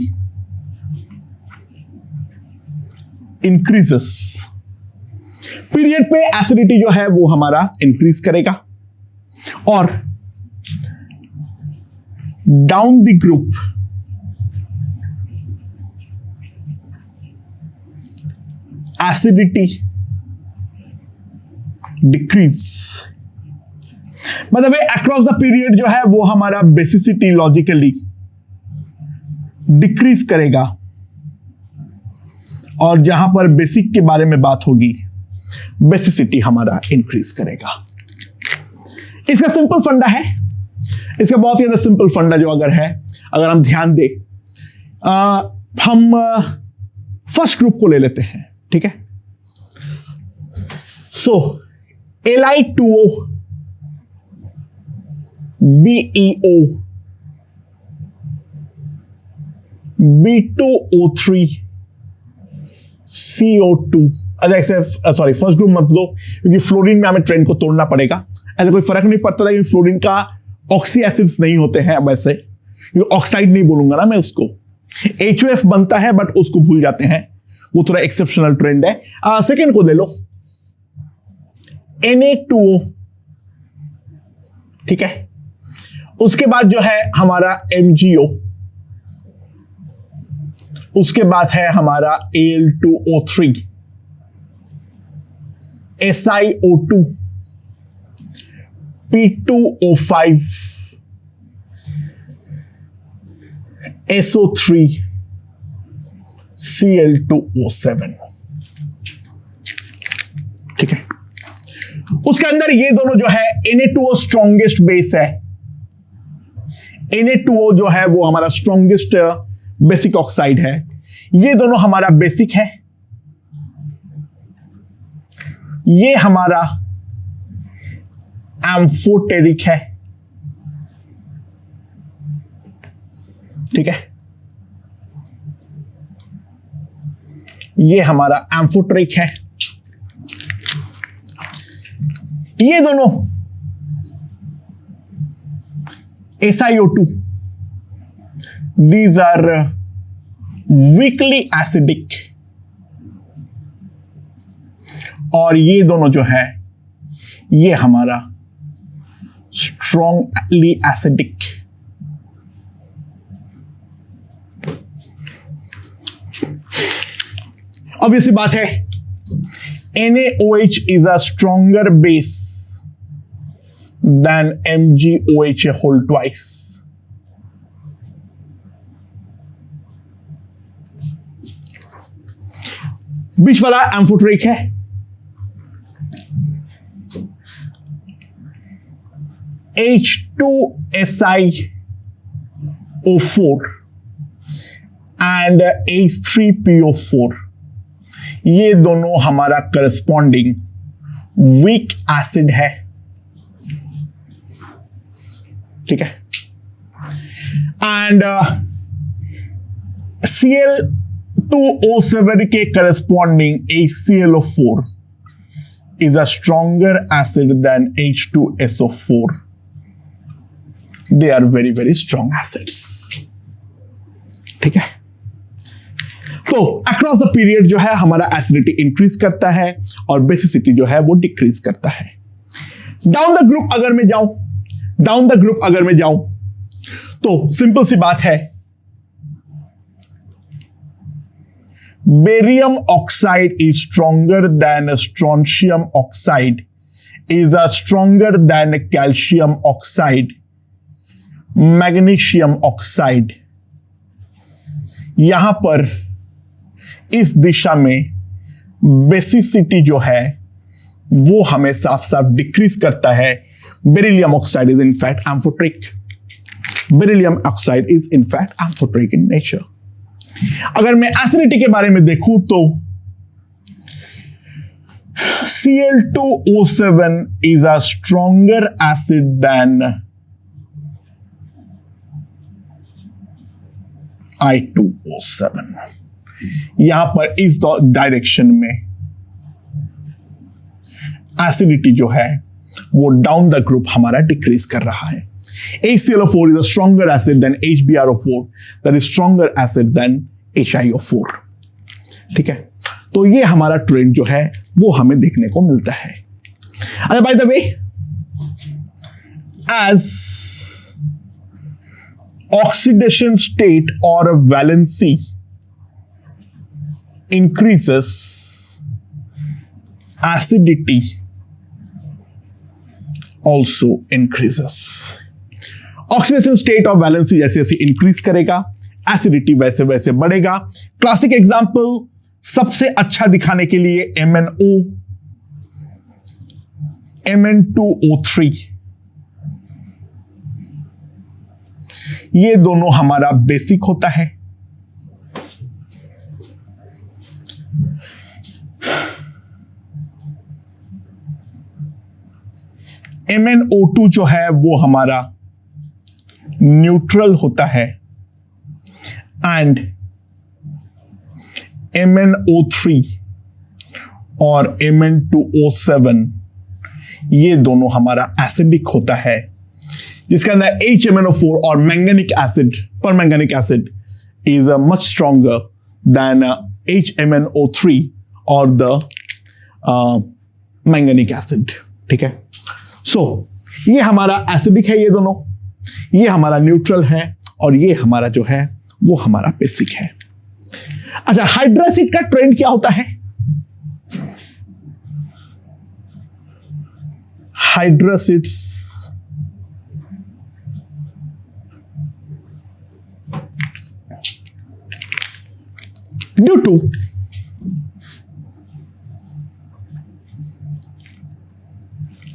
increases. Period पे एसिडिटी जो है वो हमारा इंक्रीज करेगा, और down the group acidity decrease. मतलब अक्रॉस द पीरियड जो है वो हमारा बेसिसिटी लॉजिकली डिक्रीज करेगा, और जहां पर बेसिक के बारे में बात होगी बेसिसिटी हमारा इंक्रीज करेगा। इसका सिंपल फंडा है, इसका बहुत ही ज्यादा सिंपल फंडा जो अगर हम ध्यान दें, हम फर्स्ट ग्रुप को ले लेते हैं। ठीक है, सो Li2O BeO B2O3 CO2। Sorry, first group मत लो क्योंकि फ्लोरीन में हमें ट्रेंड को तोड़ना पड़ेगा। ऐसा कोई फर्क नहीं पड़ता था क्योंकि फ्लोरीन का ऑक्सी एसिड्स नहीं होते हैं वैसे, ऑक्साइड नहीं बोलूंगा ना मैं उसको। HOF बनता है बट उसको भूल जाते हैं, वो थोड़ा एक्सेप्शनल ट्रेंड है। सेकेंड को ले लो Na2O। ठीक है, उसके बाद जो है हमारा MgO, उसके बाद है हमारा Al2O3, SiO2, P2O5, SO3, Cl2O7। ठीक है, उसके अंदर ये दोनों जो है Na2O स्ट्रॉन्गेस्ट बेस है। Na2O जो है वो हमारा स्ट्रॉन्गेस्ट बेसिक ऑक्साइड है। ये दोनों हमारा बेसिक है, ये हमारा एम्फोटेरिक है। ठीक है, ये हमारा एम्फोटेरिक है। ये दोनों SiO2, these are weakly acidic, और ये दोनों जो है ये हमारा स्ट्रॉन्गली एसिडिक। ऑब्वियस सी बात है, NaOH is a stronger base than MgOH a whole twice. बीच वाला एम्फोटेरिक है, H2SiO4 and H3PO4, ये दोनों हमारा करस्पॉन्डिंग वीक एसिड है। ठीक है। एंड Cl2O7 के corresponding HClO4 is a stronger acid than H2SO4. They are very very strong acids. ठीक है। तो अक्रॉस द पीरियड जो है हमारा एसिडिटी इंक्रीज करता है और बेसिसिटी जो है वो डिक्रीज करता है। डाउन द ग्रुप अगर मैं जाऊं तो सिंपल सी बात है, barium oxide is stronger than strontium oxide, is a stronger than calcium oxide, magnesium oxide. यहां पर इस दिशा में बेसिसिटी जो है वो हमें साफ साफ डिक्रीज करता है। Beryllium oxide is in fact amphoteric, beryllium oxide is in fact amphoteric in nature. अगर मैं एसिडिटी के बारे में देखूं तो Cl2O7 is a stronger acid than I2O7। यहां पर इस डायरेक्शन में एसिडिटी जो है वो डाउन द ग्रुप हमारा डिक्रीज कर रहा है। HClO4 is a stronger acid than HbRO4, that is stronger acid than HiO4। ठीक है, तो ये हमारा ट्रेंड जो है वो हमें देखने को मिलता है। अच्छा, by the way, as oxidation state और valency increases, acidity also increases। Oxidation state of valency जैसे जैसे इंक्रीज करेगा, एसिडिटी वैसे वैसे बढ़ेगा। क्लासिक एग्जांपल सबसे अच्छा दिखाने के लिए MnO, Mn2O3, ये दोनों हमारा बेसिक होता है। MnO2 जो है वो हमारा न्यूट्रल होता है एंड MnO3 और Mn2O7 ये दोनों हमारा एसिडिक होता है, जिसके अंदर HMnO4 और manganic acid, permanganic acid is much stronger than HMnO3 और द मैंगनीक एसिड। ठीक है, सो ये हमारा एसिडिक है, ये दोनों, ये हमारा न्यूट्रल है और ये हमारा जो है वो हमारा बेसिक है। अच्छा, हाइड्रासिड का ट्रेंड क्या होता है? Hydracids due to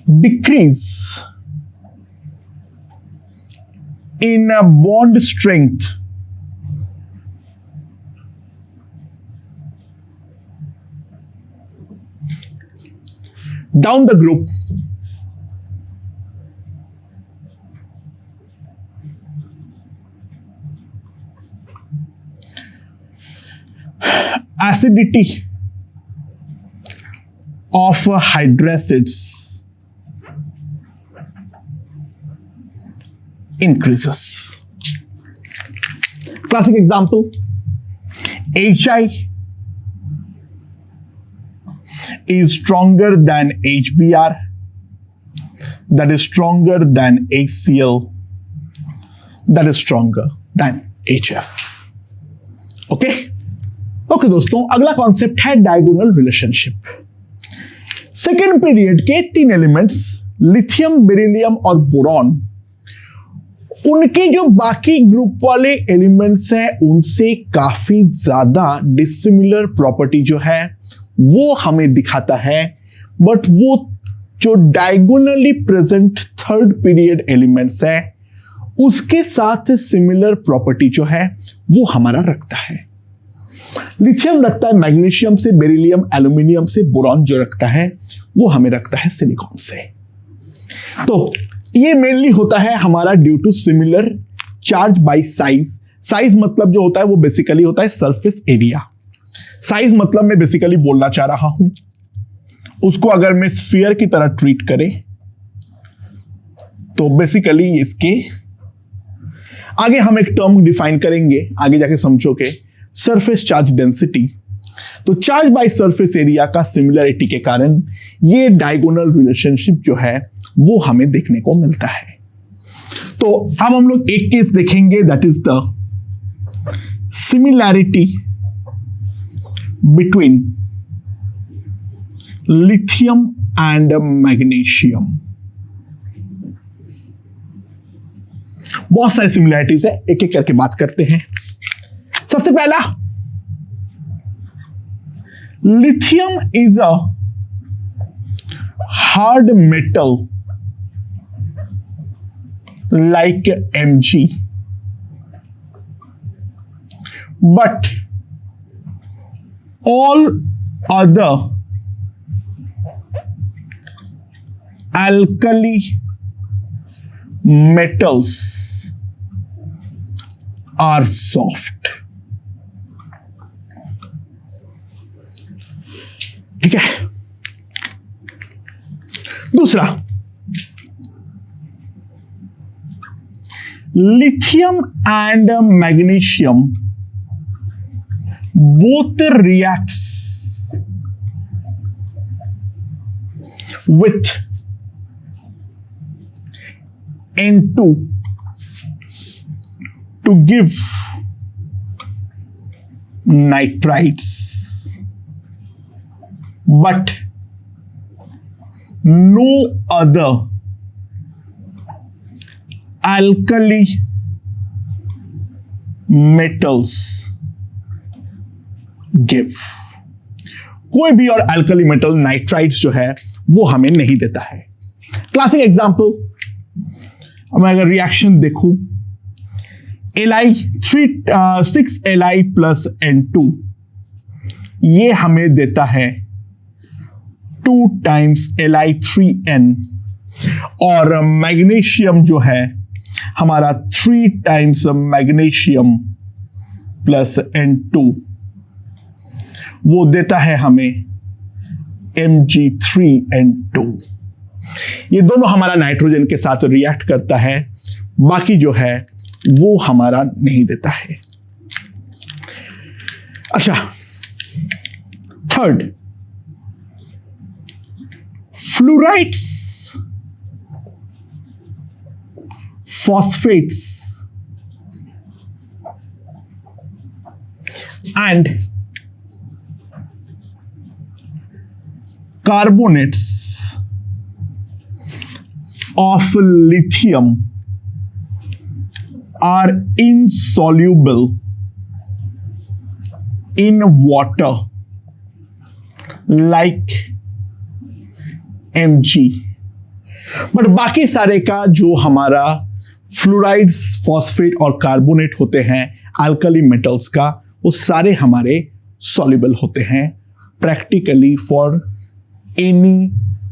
decrease in bond strength down the group, acidity of hydracids increases. Classic example, HI is stronger than HBr, that is stronger than HCl, that is stronger than HF। Okay okay दोस्तों, अगला concept है diagonal relationship. Second period के 3 elements lithium, beryllium और boron, उनके जो बाकी group वाले elements हैं उनसे काफी ज्यादा डिसिमिलर प्रॉपर्टी जो है वो हमें दिखाता है, बट वो जो diagonally present third period elements है उसके साथ सिमिलर प्रॉपर्टी जो है वो हमारा रखता है। लिथियम रखता है मैग्नीशियम से, बेरिलियम एल्यूमिनियम से, बोरॉन जो रखता है वो हमें रखता है सिलिकॉन से। तो ये मेनली होता है हमारा due to similar charge by size. Size मतलब जो होता है वो बेसिकली होता है सरफेस एरिया। साइज मतलब मैं बेसिकली बोलना चाह रहा हूं, उसको अगर मैं स्फीयर की तरह ट्रीट करें तो बेसिकली इसके आगे हम एक टर्म डिफाइन करेंगे, आगे जाके समझोगे, सरफेस चार्ज डेंसिटी। तो चार्ज बाय सरफेस एरिया का सिमिलरिटी के कारण ये डायगोनल रिलेशनशिप जो है वो हमें देखने को मिलता है। तो अब हम लोग एक केस देखेंगे, that is the similarity between lithium and magnesium. बहुत सारी सिमिलैरिटीज है, एक एक करके बात करते हैं। सबसे पहला, lithium is a hard metal like Mg, but all other alkali metals are soft। ठीक है। दूसरा, lithium and magnesium both reacts with N2 to give nitrides, but no other alkali metals give। कोई भी और अल्कली मेटल नाइट्राइड्स जो है वो हमें नहीं देता है। क्लासिक एग्जांपल, मैं अगर रिएक्शन देखूं, Li 6Li प्लस N2 ये हमें देता है 2 टाइम्स Li3N, और मैग्नीशियम जो है हमारा 3 टाइम्स मैग्नीशियम प्लस N2 वो देता है हमें Mg3N2। ये दोनों हमारा नाइट्रोजन के साथ रिएक्ट करता है, बाकी जो है वो हमारा नहीं देता है। अच्छा, third, fluorides, phosphates and carbonates of lithium are insoluble in water like Mg, but बाकी सारे का जो हमारा फ्लोराइड्स, फॉस्फेट और कार्बोनेट होते हैं अल्कली मेटल्स का, वो सारे हमारे सॉल्युबल होते हैं practically for any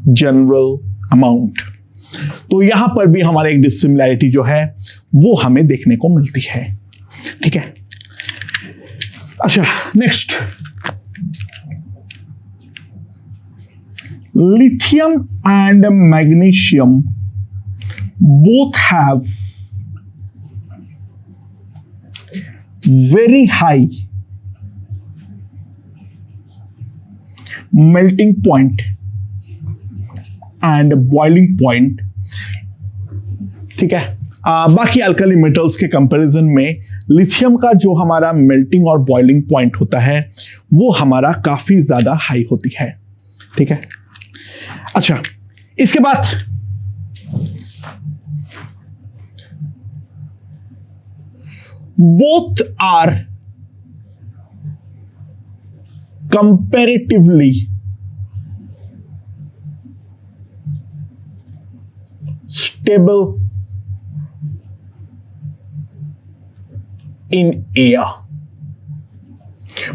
general amount. तो यहां पर भी हमारे एक डिसिमिलैरिटी जो है वो हमें देखने को मिलती है। ठीक है। अच्छा, next, lithium and magnesium both have very high melting point and boiling point। ठीक है। बाकी अल्कली मेटल्स के कंपैरिजन में लिथियम का जो हमारा मेल्टिंग और बॉइलिंग पॉइंट होता है वो हमारा काफी ज्यादा हाई होती है। ठीक है। अच्छा, इसके बाद both are comparatively stable in air।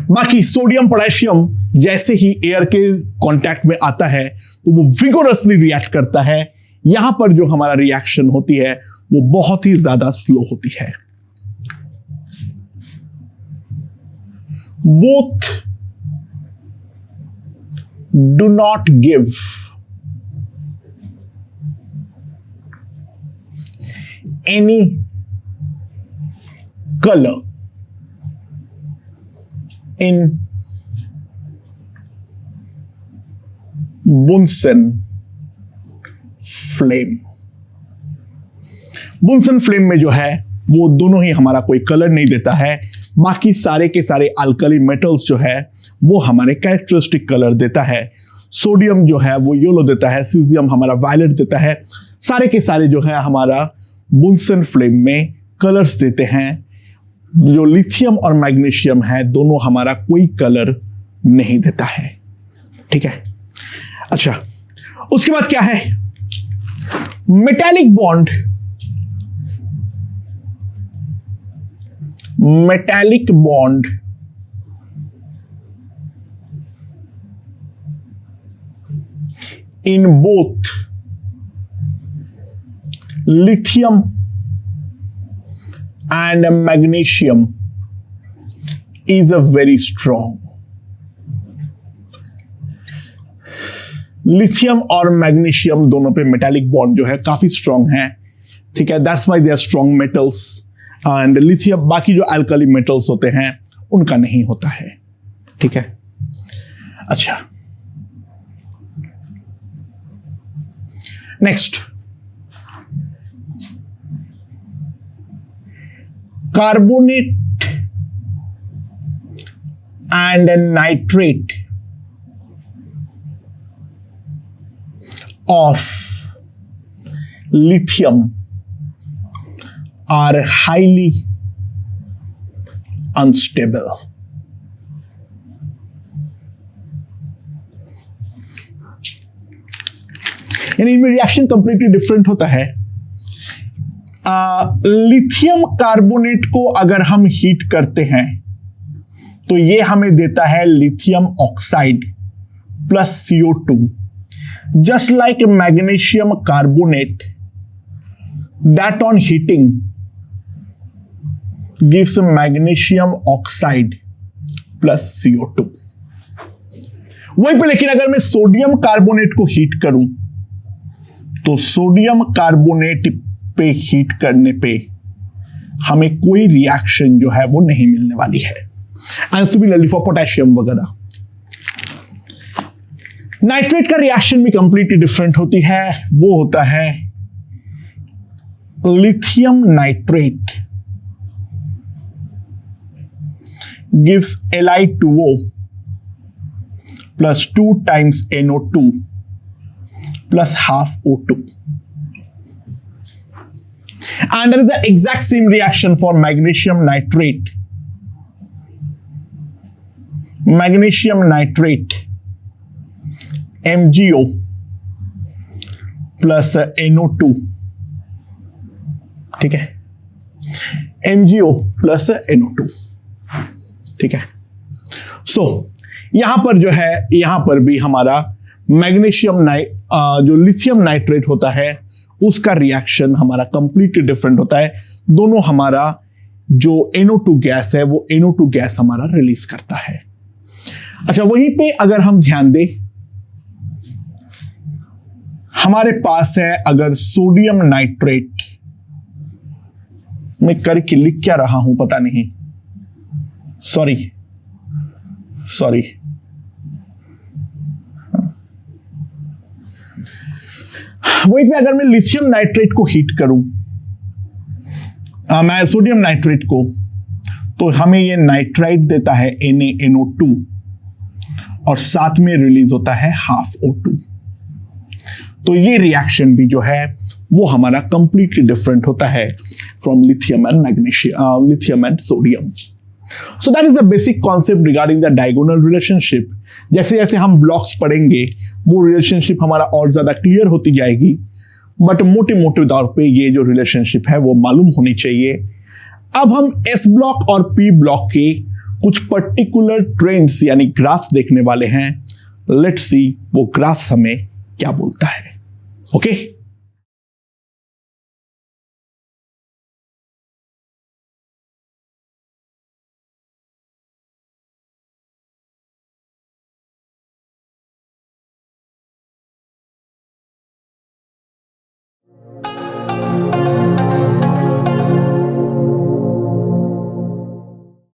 बाकी सोडियम, पोटेशियम जैसे ही एयर के कांटेक्ट में आता है तो वो विगोरसली रिएक्ट करता है, यहां पर जो हमारा रिएक्शन होती है वो बहुत ही ज्यादा स्लो होती है। Both do not give any colour in Bunsen flame. Bunsen flame में जो है वो दोनों ही हमारा कोई कलर नहीं देता है, बाकी सारे के सारे अल्कली मेटल्स जो है वो हमारे कैरेक्टरिस्टिक कलर देता है। सोडियम जो है वो येलो देता है, सीजियम हमारा वायलेट देता है, सारे के सारे जो है हमारा बुनसन फ्लेम में कलर्स देते हैं। जो लिथियम और मैग्नीशियम है दोनों हमारा कोई कलर नहीं देता है। ठीक है, अच्छा उसके बाद क्या है, metallic bond. Metallic bond in both lithium and magnesium is a very strong. Lithium और मैग्नीशियम दोनों पे मेटालिक बॉन्ड जो है काफी स्ट्रांग है। ठीक है, that's why they are strong metals. And lithium, बाकी जो अल्कली मेटल्स होते हैं उनका नहीं होता है। ठीक है, अच्छा next, carbonate and nitrate of lithium are highly unstable. यानी इनमें रिएक्शन कंप्लीटली डिफरेंट होता है। लिथियम कार्बोनेट को अगर हम हीट करते हैं तो ये हमें देता है lithium oxide plus CO2, just like magnesium carbonate that on heating gives magnesium oxide plus CO2। वहीं पे लेकिन अगर मैं सोडियम कार्बोनेट को हीट करूं तो सोडियम कार्बोनेट पे हीट करने पे हमें कोई रिएक्शन जो है वो नहीं मिलने वाली है। एंड सिमिलरली फॉर पोटेशियम वगैरह। नाइट्रेट का रिएक्शन भी कंप्लीटली डिफरेंट होती है। वो होता है lithium nitrate gives Li2O plus 2 times NO2 plus half O2. And there is the exact same reaction for magnesium nitrate. Magnesium nitrate MgO plus NO2. ठीक है, MgO plus NO2। ठीक है, सो यहां पर जो है, यहां पर भी हमारा मैग्नीशियम जो लिथियम नाइट्रेट होता है उसका रिएक्शन हमारा कंप्लीटली डिफरेंट होता है। दोनों हमारा जो NO2 गैस है वो NO2 गैस हमारा रिलीज करता है। अच्छा, वहीं पे अगर हम ध्यान दें, हमारे पास है अगर सोडियम नाइट्रेट, मैं करके लिख क्या रहा हूं पता नहीं, सॉरी वहीं पे अगर मैं लिथियम नाइट्रेट को हीट करूं, मैं सोडियम नाइट्रेट को, तो हमें ये नाइट्राइट देता है NaNO2 और साथ में रिलीज होता है हाफ O2। तो ये रिएक्शन भी जो है वो हमारा कंप्लीटली डिफरेंट होता है from lithium and magnesium, lithium and sodium. So that is the basic concept regarding the diagonal relationship. जैसे जैसे हम ब्लॉक्स पढ़ेंगे वो रिलेशनशिप हमारा और ज्यादा क्लियर होती जाएगी, बट मोटे मोटे तौर पे ये जो रिलेशनशिप है वो मालूम होनी चाहिए। अब हम S ब्लॉक और P ब्लॉक के कुछ पर्टिकुलर ट्रेंड्स यानी ग्राफ्स देखने वाले हैं। लेट्स सी वो ग्राफ्स हमें क्या बोलता है। ओके